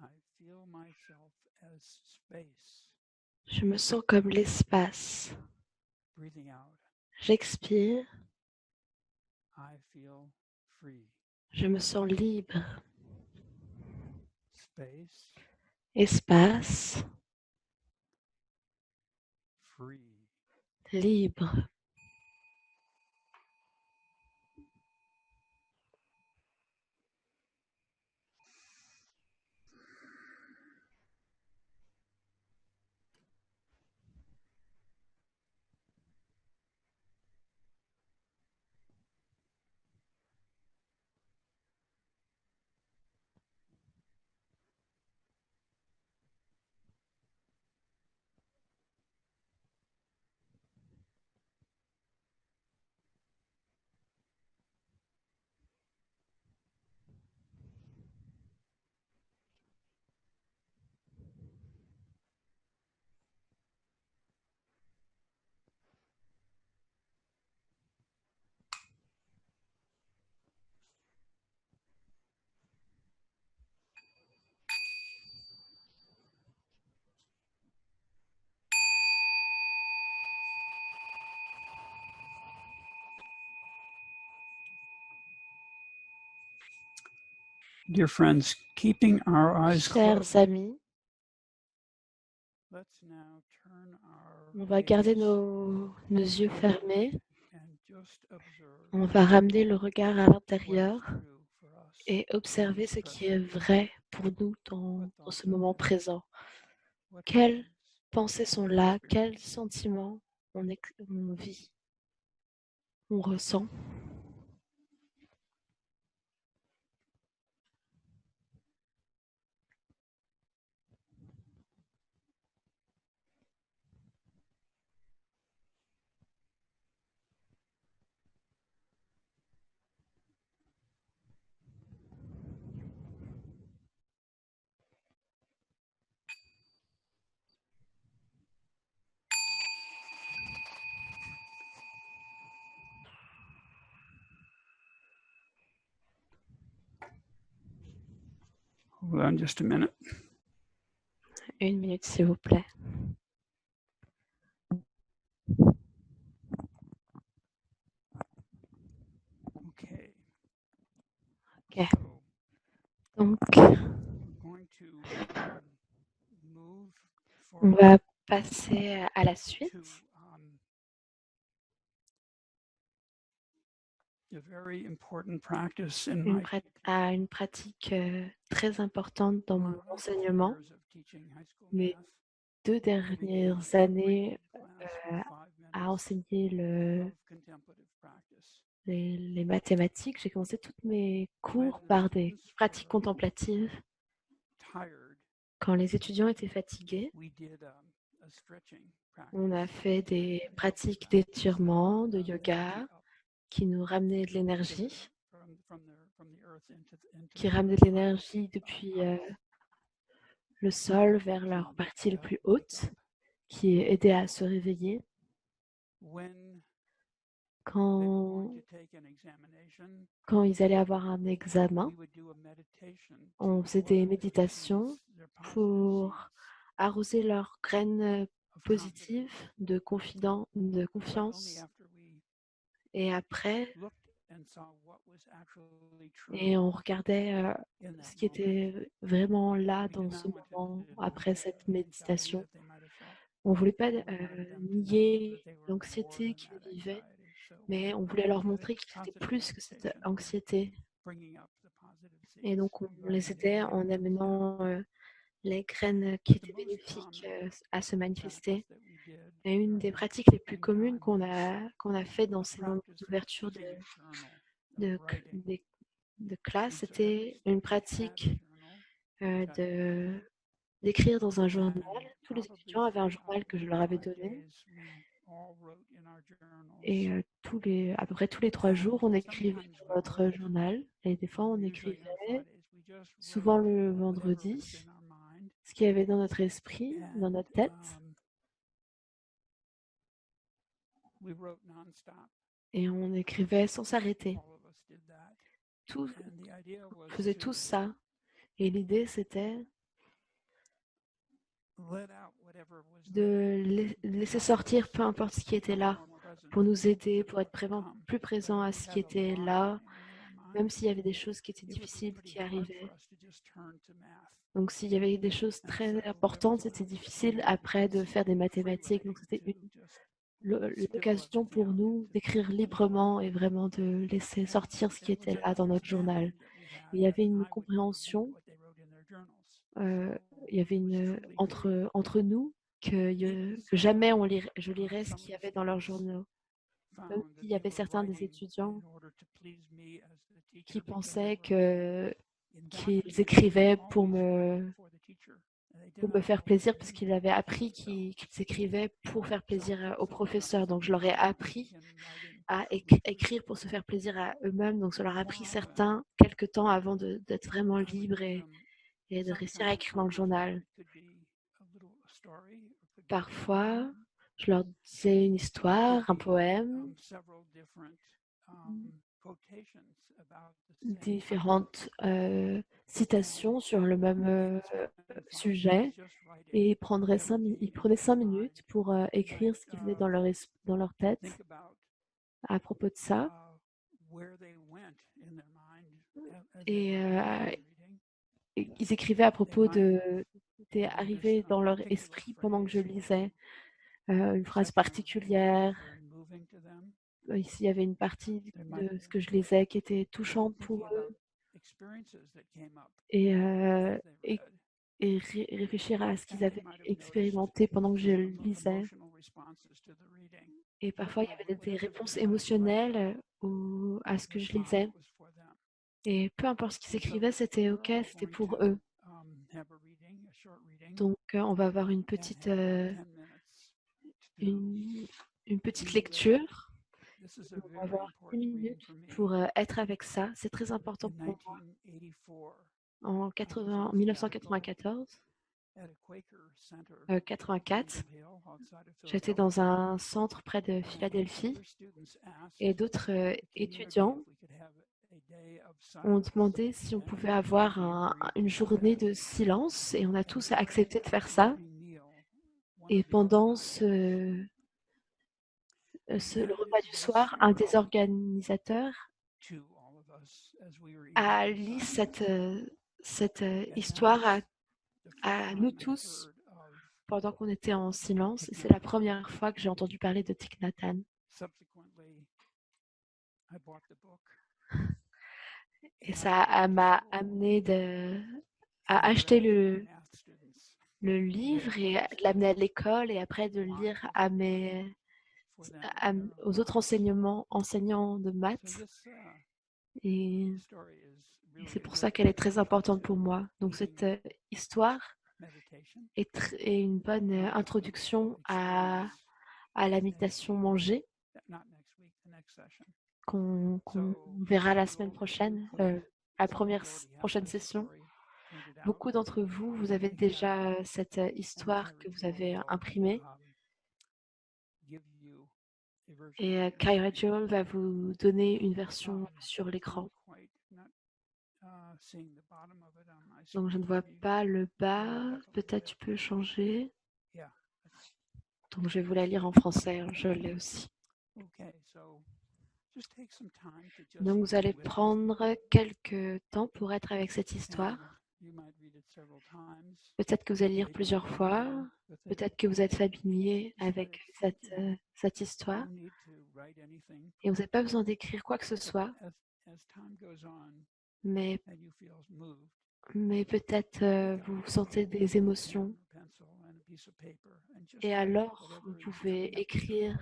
I feel myself as space. Je me sens comme l'espace. Breathing out, J'expire. I feel free. Je me sens libre. Space, Espace. free. Libre. Dear friends, keeping our eyes closed, Chers amis, let's now turn our on va garder gaze nos yeux fermés. and just observe On va ramener le regard à what is l'intérieur true for us et observer in ce this qui est present vrai pour nous moment. dans ce moment présent. What Quelles feelings pensées sont are we là? Quels experiencing? sentiments on vit, on ressent? Hold on just a minute. Une minute, s'il vous plaît. Okay. Ok. So Donc, we're going to move on forward va passer à la suite. to a very important practice in my À une pratique très importante dans mon enseignement. Mes 2 dernières années à enseigner les mathématiques, j'ai commencé tous mes cours par des pratiques contemplatives. Quand les étudiants étaient fatigués, on a fait des pratiques d'étirement, de yoga, qui nous ramenaient de l'énergie, depuis le sol vers leur partie les plus hautes, qui aidait à se réveiller. Quand ils allaient avoir un examen, on faisait des méditations pour arroser leurs graines positives de confiance. Et après, on regardait ce qui était vraiment là dans ce moment après cette méditation. On ne voulait pas nier l'anxiété qu'ils vivaient, mais on voulait leur montrer qu'ils étaient plus que cette anxiété. Et donc, on les aidait en amenant les graines qui étaient bénéfiques à se manifester. Et une des pratiques les plus communes qu'on a fait dans ces moments d'ouverture de classe, c'était une pratique d'écrire dans un journal. Tous les étudiants avaient un journal que je leur avais donné. Et à peu près tous les 3 jours, on écrivait dans notre journal. Et des fois, on écrivait, souvent le vendredi, ce qu'il y avait dans notre esprit, dans notre tête. Et on écrivait sans s'arrêter. faisaient tous ça. Et l'idée, c'était de laisser sortir peu importe ce qui était là, pour nous aider, pour être plus présent à ce qui était là, même s'il y avait des choses qui étaient difficiles qui arrivaient. Donc, s'il y avait des choses très importantes, c'était difficile après de faire des mathématiques. Donc, c'était l'occasion pour nous d'écrire librement et vraiment de laisser sortir ce qui était là dans notre journal. Il y avait une compréhension, il y avait entre nous que jamais je lirais ce qu'il y avait dans leurs journaux. Même s'il y avait certains des étudiants qui pensaient qu'ils écrivaient pour me faire plaisir, parce qu'ils avaient appris qu'ils écrivaient pour faire plaisir aux professeurs. Donc, je leur ai appris à écrire pour se faire plaisir à eux-mêmes. Donc, ça leur a pris quelques temps avant d'être vraiment libre et de réussir à écrire dans le journal. Parfois, je leur disais une histoire, un poème, différentes citations sur le même sujet, et ils prenaient 5 minutes pour écrire ce qui venait dans leur tête à propos de ça. Et ils écrivaient à propos de ce qui était arrivé dans leur esprit pendant que je lisais une phrase particulière. Ici, il y avait une partie de ce que je lisais qui était touchante pour eux. Et réfléchir à ce qu'ils avaient expérimenté pendant que je le lisais. Et parfois, il y avait des réponses émotionnelles à ce que je lisais. Et peu importe ce qu'ils écrivaient, c'était OK, c'était pour eux. Donc, on va avoir une petite lecture. On va avoir 10 minutes pour être avec ça. C'est très important pour moi. En 1994, 84, j'étais dans un centre près de Philadelphie et d'autres étudiants ont demandé si on pouvait avoir une journée de silence, et on a tous accepté de faire ça. Et pendant le repas du soir, un des organisateurs a lu cette histoire à nous tous pendant qu'on était en silence. Et c'est la première fois que j'ai entendu parler de Thich Nhat Hanh. Et ça m'a amené à acheter le livre et de l'amener à l'école, et après de le lire aux autres enseignants de maths. Et c'est pour ça qu'elle est très importante pour moi. Donc, cette histoire est une bonne introduction à la méditation mangée qu'on verra la semaine prochaine, la prochaine session. Beaucoup d'entre vous, vous avez déjà cette histoire que vous avez imprimée. Et Kyra Joel va vous donner une version sur l'écran. Donc, je ne vois pas le bas. Peut-être tu peux changer. Donc, je vais vous la lire en français. Je l'ai aussi. Donc, vous allez prendre quelques temps pour être avec cette histoire. Peut-être que vous allez lire plusieurs fois. Peut-être que vous êtes familier avec cette histoire. Et vous n'avez pas besoin d'écrire quoi que ce soit. Mais peut-être vous sentez des émotions. Et alors, vous pouvez écrire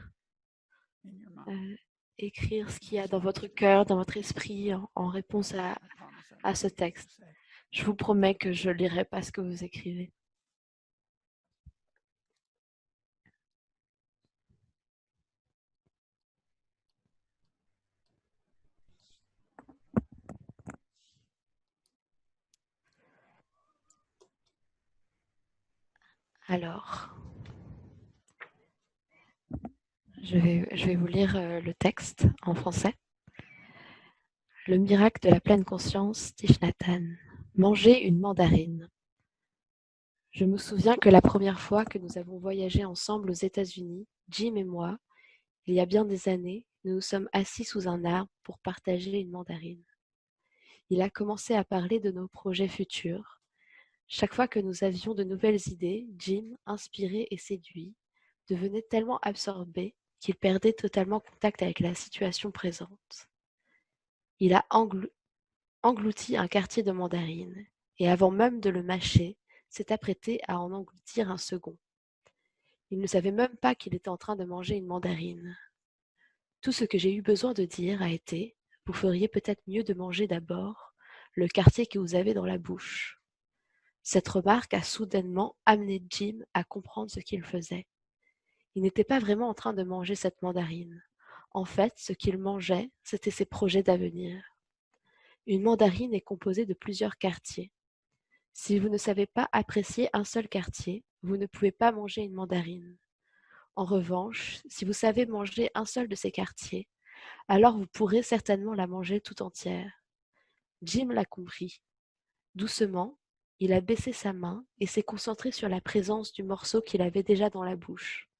ce qu'il y a dans votre cœur, dans votre esprit, en réponse à ce texte. Je vous promets que je ne lirai pas ce que vous écrivez. Alors, je vais vous lire le texte en français. Le miracle de la pleine conscience, Thich Nhat Hanh. Manger une mandarine. Je me souviens que la première fois que nous avons voyagé ensemble aux États-Unis, Jim et moi, il y a bien des années, nous nous sommes assis sous un arbre pour partager une mandarine. Il a commencé à parler de nos projets futurs. Chaque fois que nous avions de nouvelles idées, Jim, inspiré et séduit, devenait tellement absorbé qu'il perdait totalement contact avec la situation présente. Il a englouti un quartier de mandarine, et avant même de le mâcher, s'est apprêté à en engloutir un second. Il ne savait même pas qu'il était en train de manger une mandarine. Tout ce que j'ai eu besoin de dire a été « Vous feriez peut-être mieux de manger d'abord le quartier que vous avez dans la bouche ». Cette remarque a soudainement amené Jim à comprendre ce qu'il faisait. Il n'était pas vraiment en train de manger cette mandarine. En fait, ce qu'il mangeait, c'était ses projets d'avenir. Une mandarine est composée de plusieurs quartiers. Si vous ne savez pas apprécier un seul quartier, vous ne pouvez pas manger une mandarine. En revanche, si vous savez manger un seul de ces quartiers, alors vous pourrez certainement la manger tout entière. Jim l'a compris. Doucement, il a baissé sa main et s'est concentré sur la présence du morceau qu'il avait déjà dans la bouche.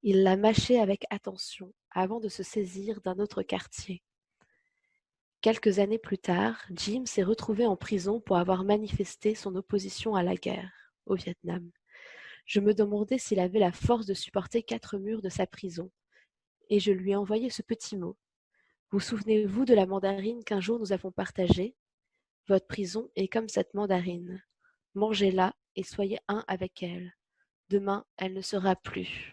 Il l'a mâché avec attention avant de se saisir d'un autre quartier. Quelques années plus tard, Jim s'est retrouvé en prison pour avoir manifesté son opposition à la guerre au Vietnam. Je me demandais s'il avait la force de supporter 4 murs de sa prison, et je lui ai envoyé ce petit mot. Vous souvenez-vous de la mandarine qu'un jour nous avons partagée? Votre prison est comme cette mandarine. Mangez-la et soyez un avec elle. Demain, elle ne sera plus.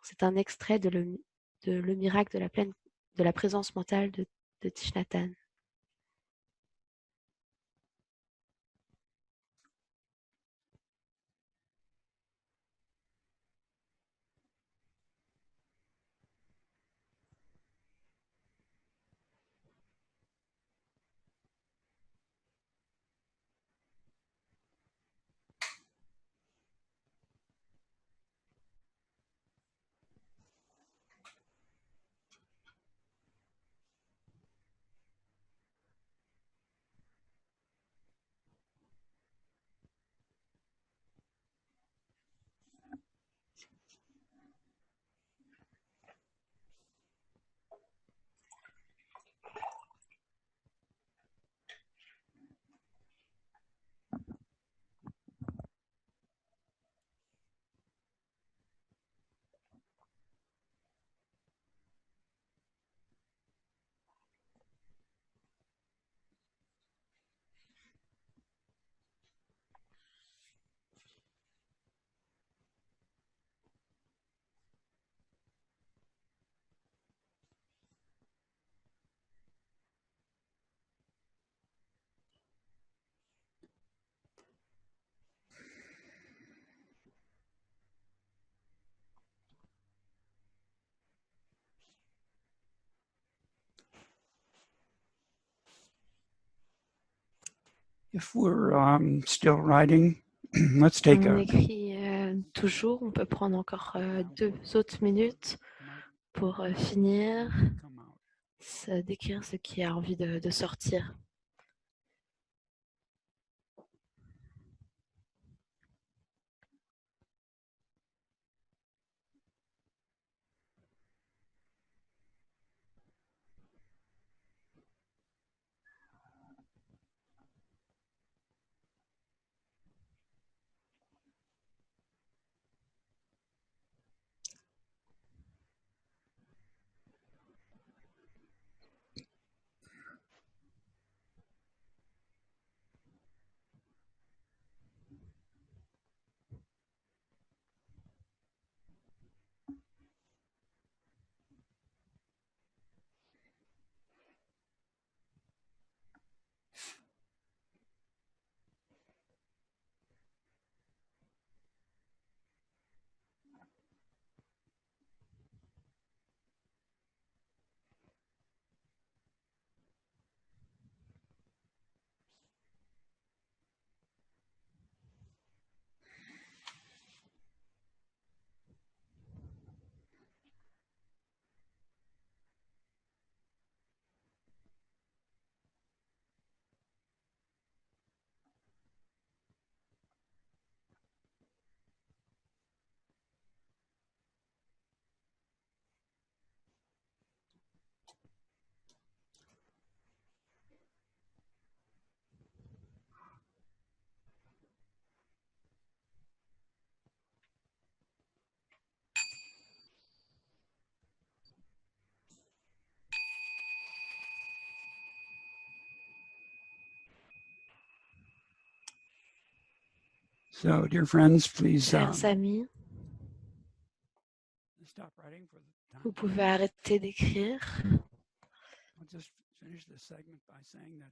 C'est un extrait de Le miracle de la présence mentale de Thich Nhat Hanh. If we're still writing, let's take On a écrit toujours, on peut prendre encore 2 autres minutes pour finir, décrire ce qui a envie de sortir. So, dear friends, please Chers amis, stop writing for the time. vous pouvez arrêter d'écrire. I'll just finish this segment by saying that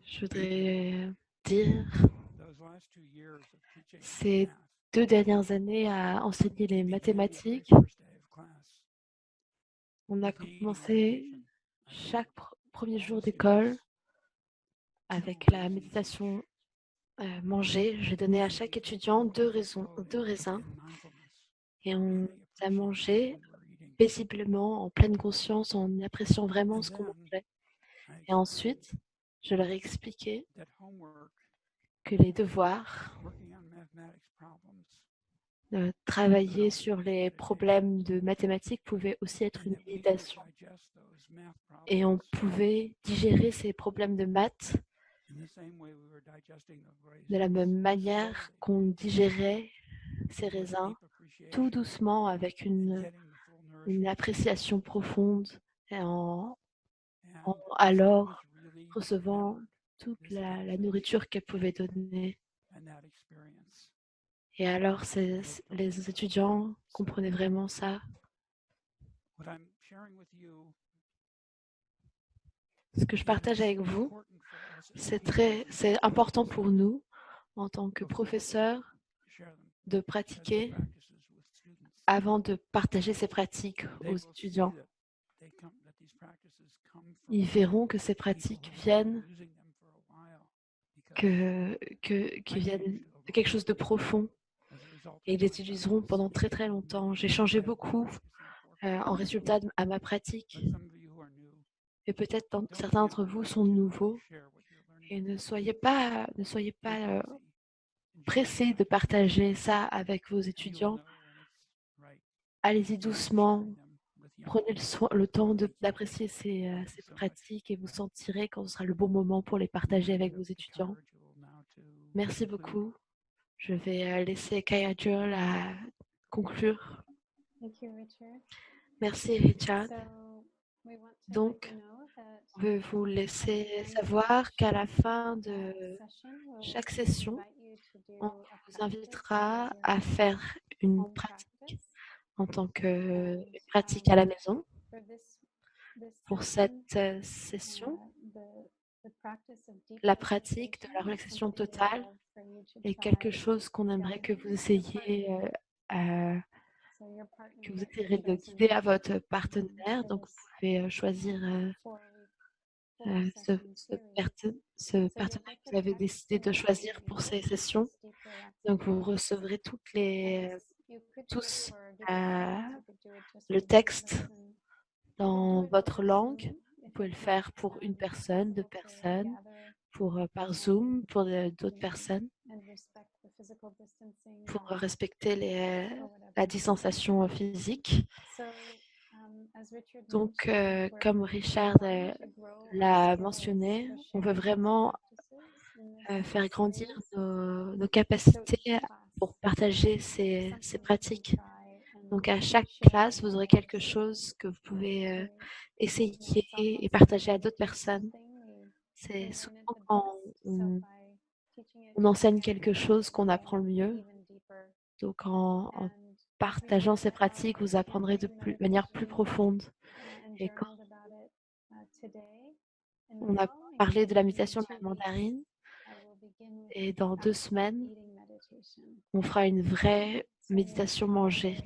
Je voudrais dire those last 2 years of teaching ces math, 2 dernières années à enseigner les beginning mathématiques. the very first day of class, On a with the commencé meditation, chaque premier jour d'école avec la méditation manger. J'ai donné à chaque étudiant 2 raisins et on a mangé paisiblement, en pleine conscience, en appréciant vraiment ce qu'on mangeait. Et ensuite, je leur ai expliqué que les devoirs, travailler sur les problèmes de mathématiques pouvait aussi être une méditation. Et on pouvait digérer ces problèmes de maths de la même manière qu'on digérait ces raisins, tout doucement, avec une appréciation profonde, et alors recevant toute la nourriture qu'elle pouvait donner. Et alors, les étudiants comprenaient vraiment ça. Ce que je partage avec vous, c'est important pour nous, en tant que professeurs, de pratiquer avant de partager ces pratiques aux étudiants. Ils verront que ces pratiques viennent qui viennent de quelque chose de profond et ils les utiliseront pendant très très longtemps. J'ai changé beaucoup en résultat à ma pratique et peut-être certains d'entre vous sont nouveaux et ne soyez pas pressés de partager ça avec vos étudiants. Allez-y doucement, prenez le temps d'apprécier ces pratiques et vous sentirez quand ce sera le bon moment pour les partager avec vos étudiants. Merci beaucoup. Je vais laisser Kaya Joel à conclure. Merci Richard. Donc, je vais vous laisser savoir qu'à la fin de chaque session, on vous invitera à faire une pratique en tant que pratique à la maison. Pour cette session, la pratique de la relaxation totale est quelque chose qu'on aimerait que vous essayiez, que vous essayerez de guider à votre partenaire. Donc, vous pouvez choisir ce partenaire que vous avez décidé de choisir pour ces sessions. Donc, vous recevrez tous le texte dans votre langue. Vous pouvez le faire pour une personne, 2 personnes, par Zoom, pour d'autres personnes, pour respecter la distanciation physique. Donc, comme Richard l'a mentionné, on veut vraiment faire grandir nos capacités pour partager ces pratiques. Donc, à chaque classe, vous aurez quelque chose que vous pouvez essayer et partager à d'autres personnes. C'est souvent quand on enseigne quelque chose qu'on apprend le mieux. Donc, en partageant ces pratiques, vous apprendrez de manière plus profonde. Et quand on a parlé de la méditation de la mandarine, et dans 2 semaines, on fera une vraie méditation manger.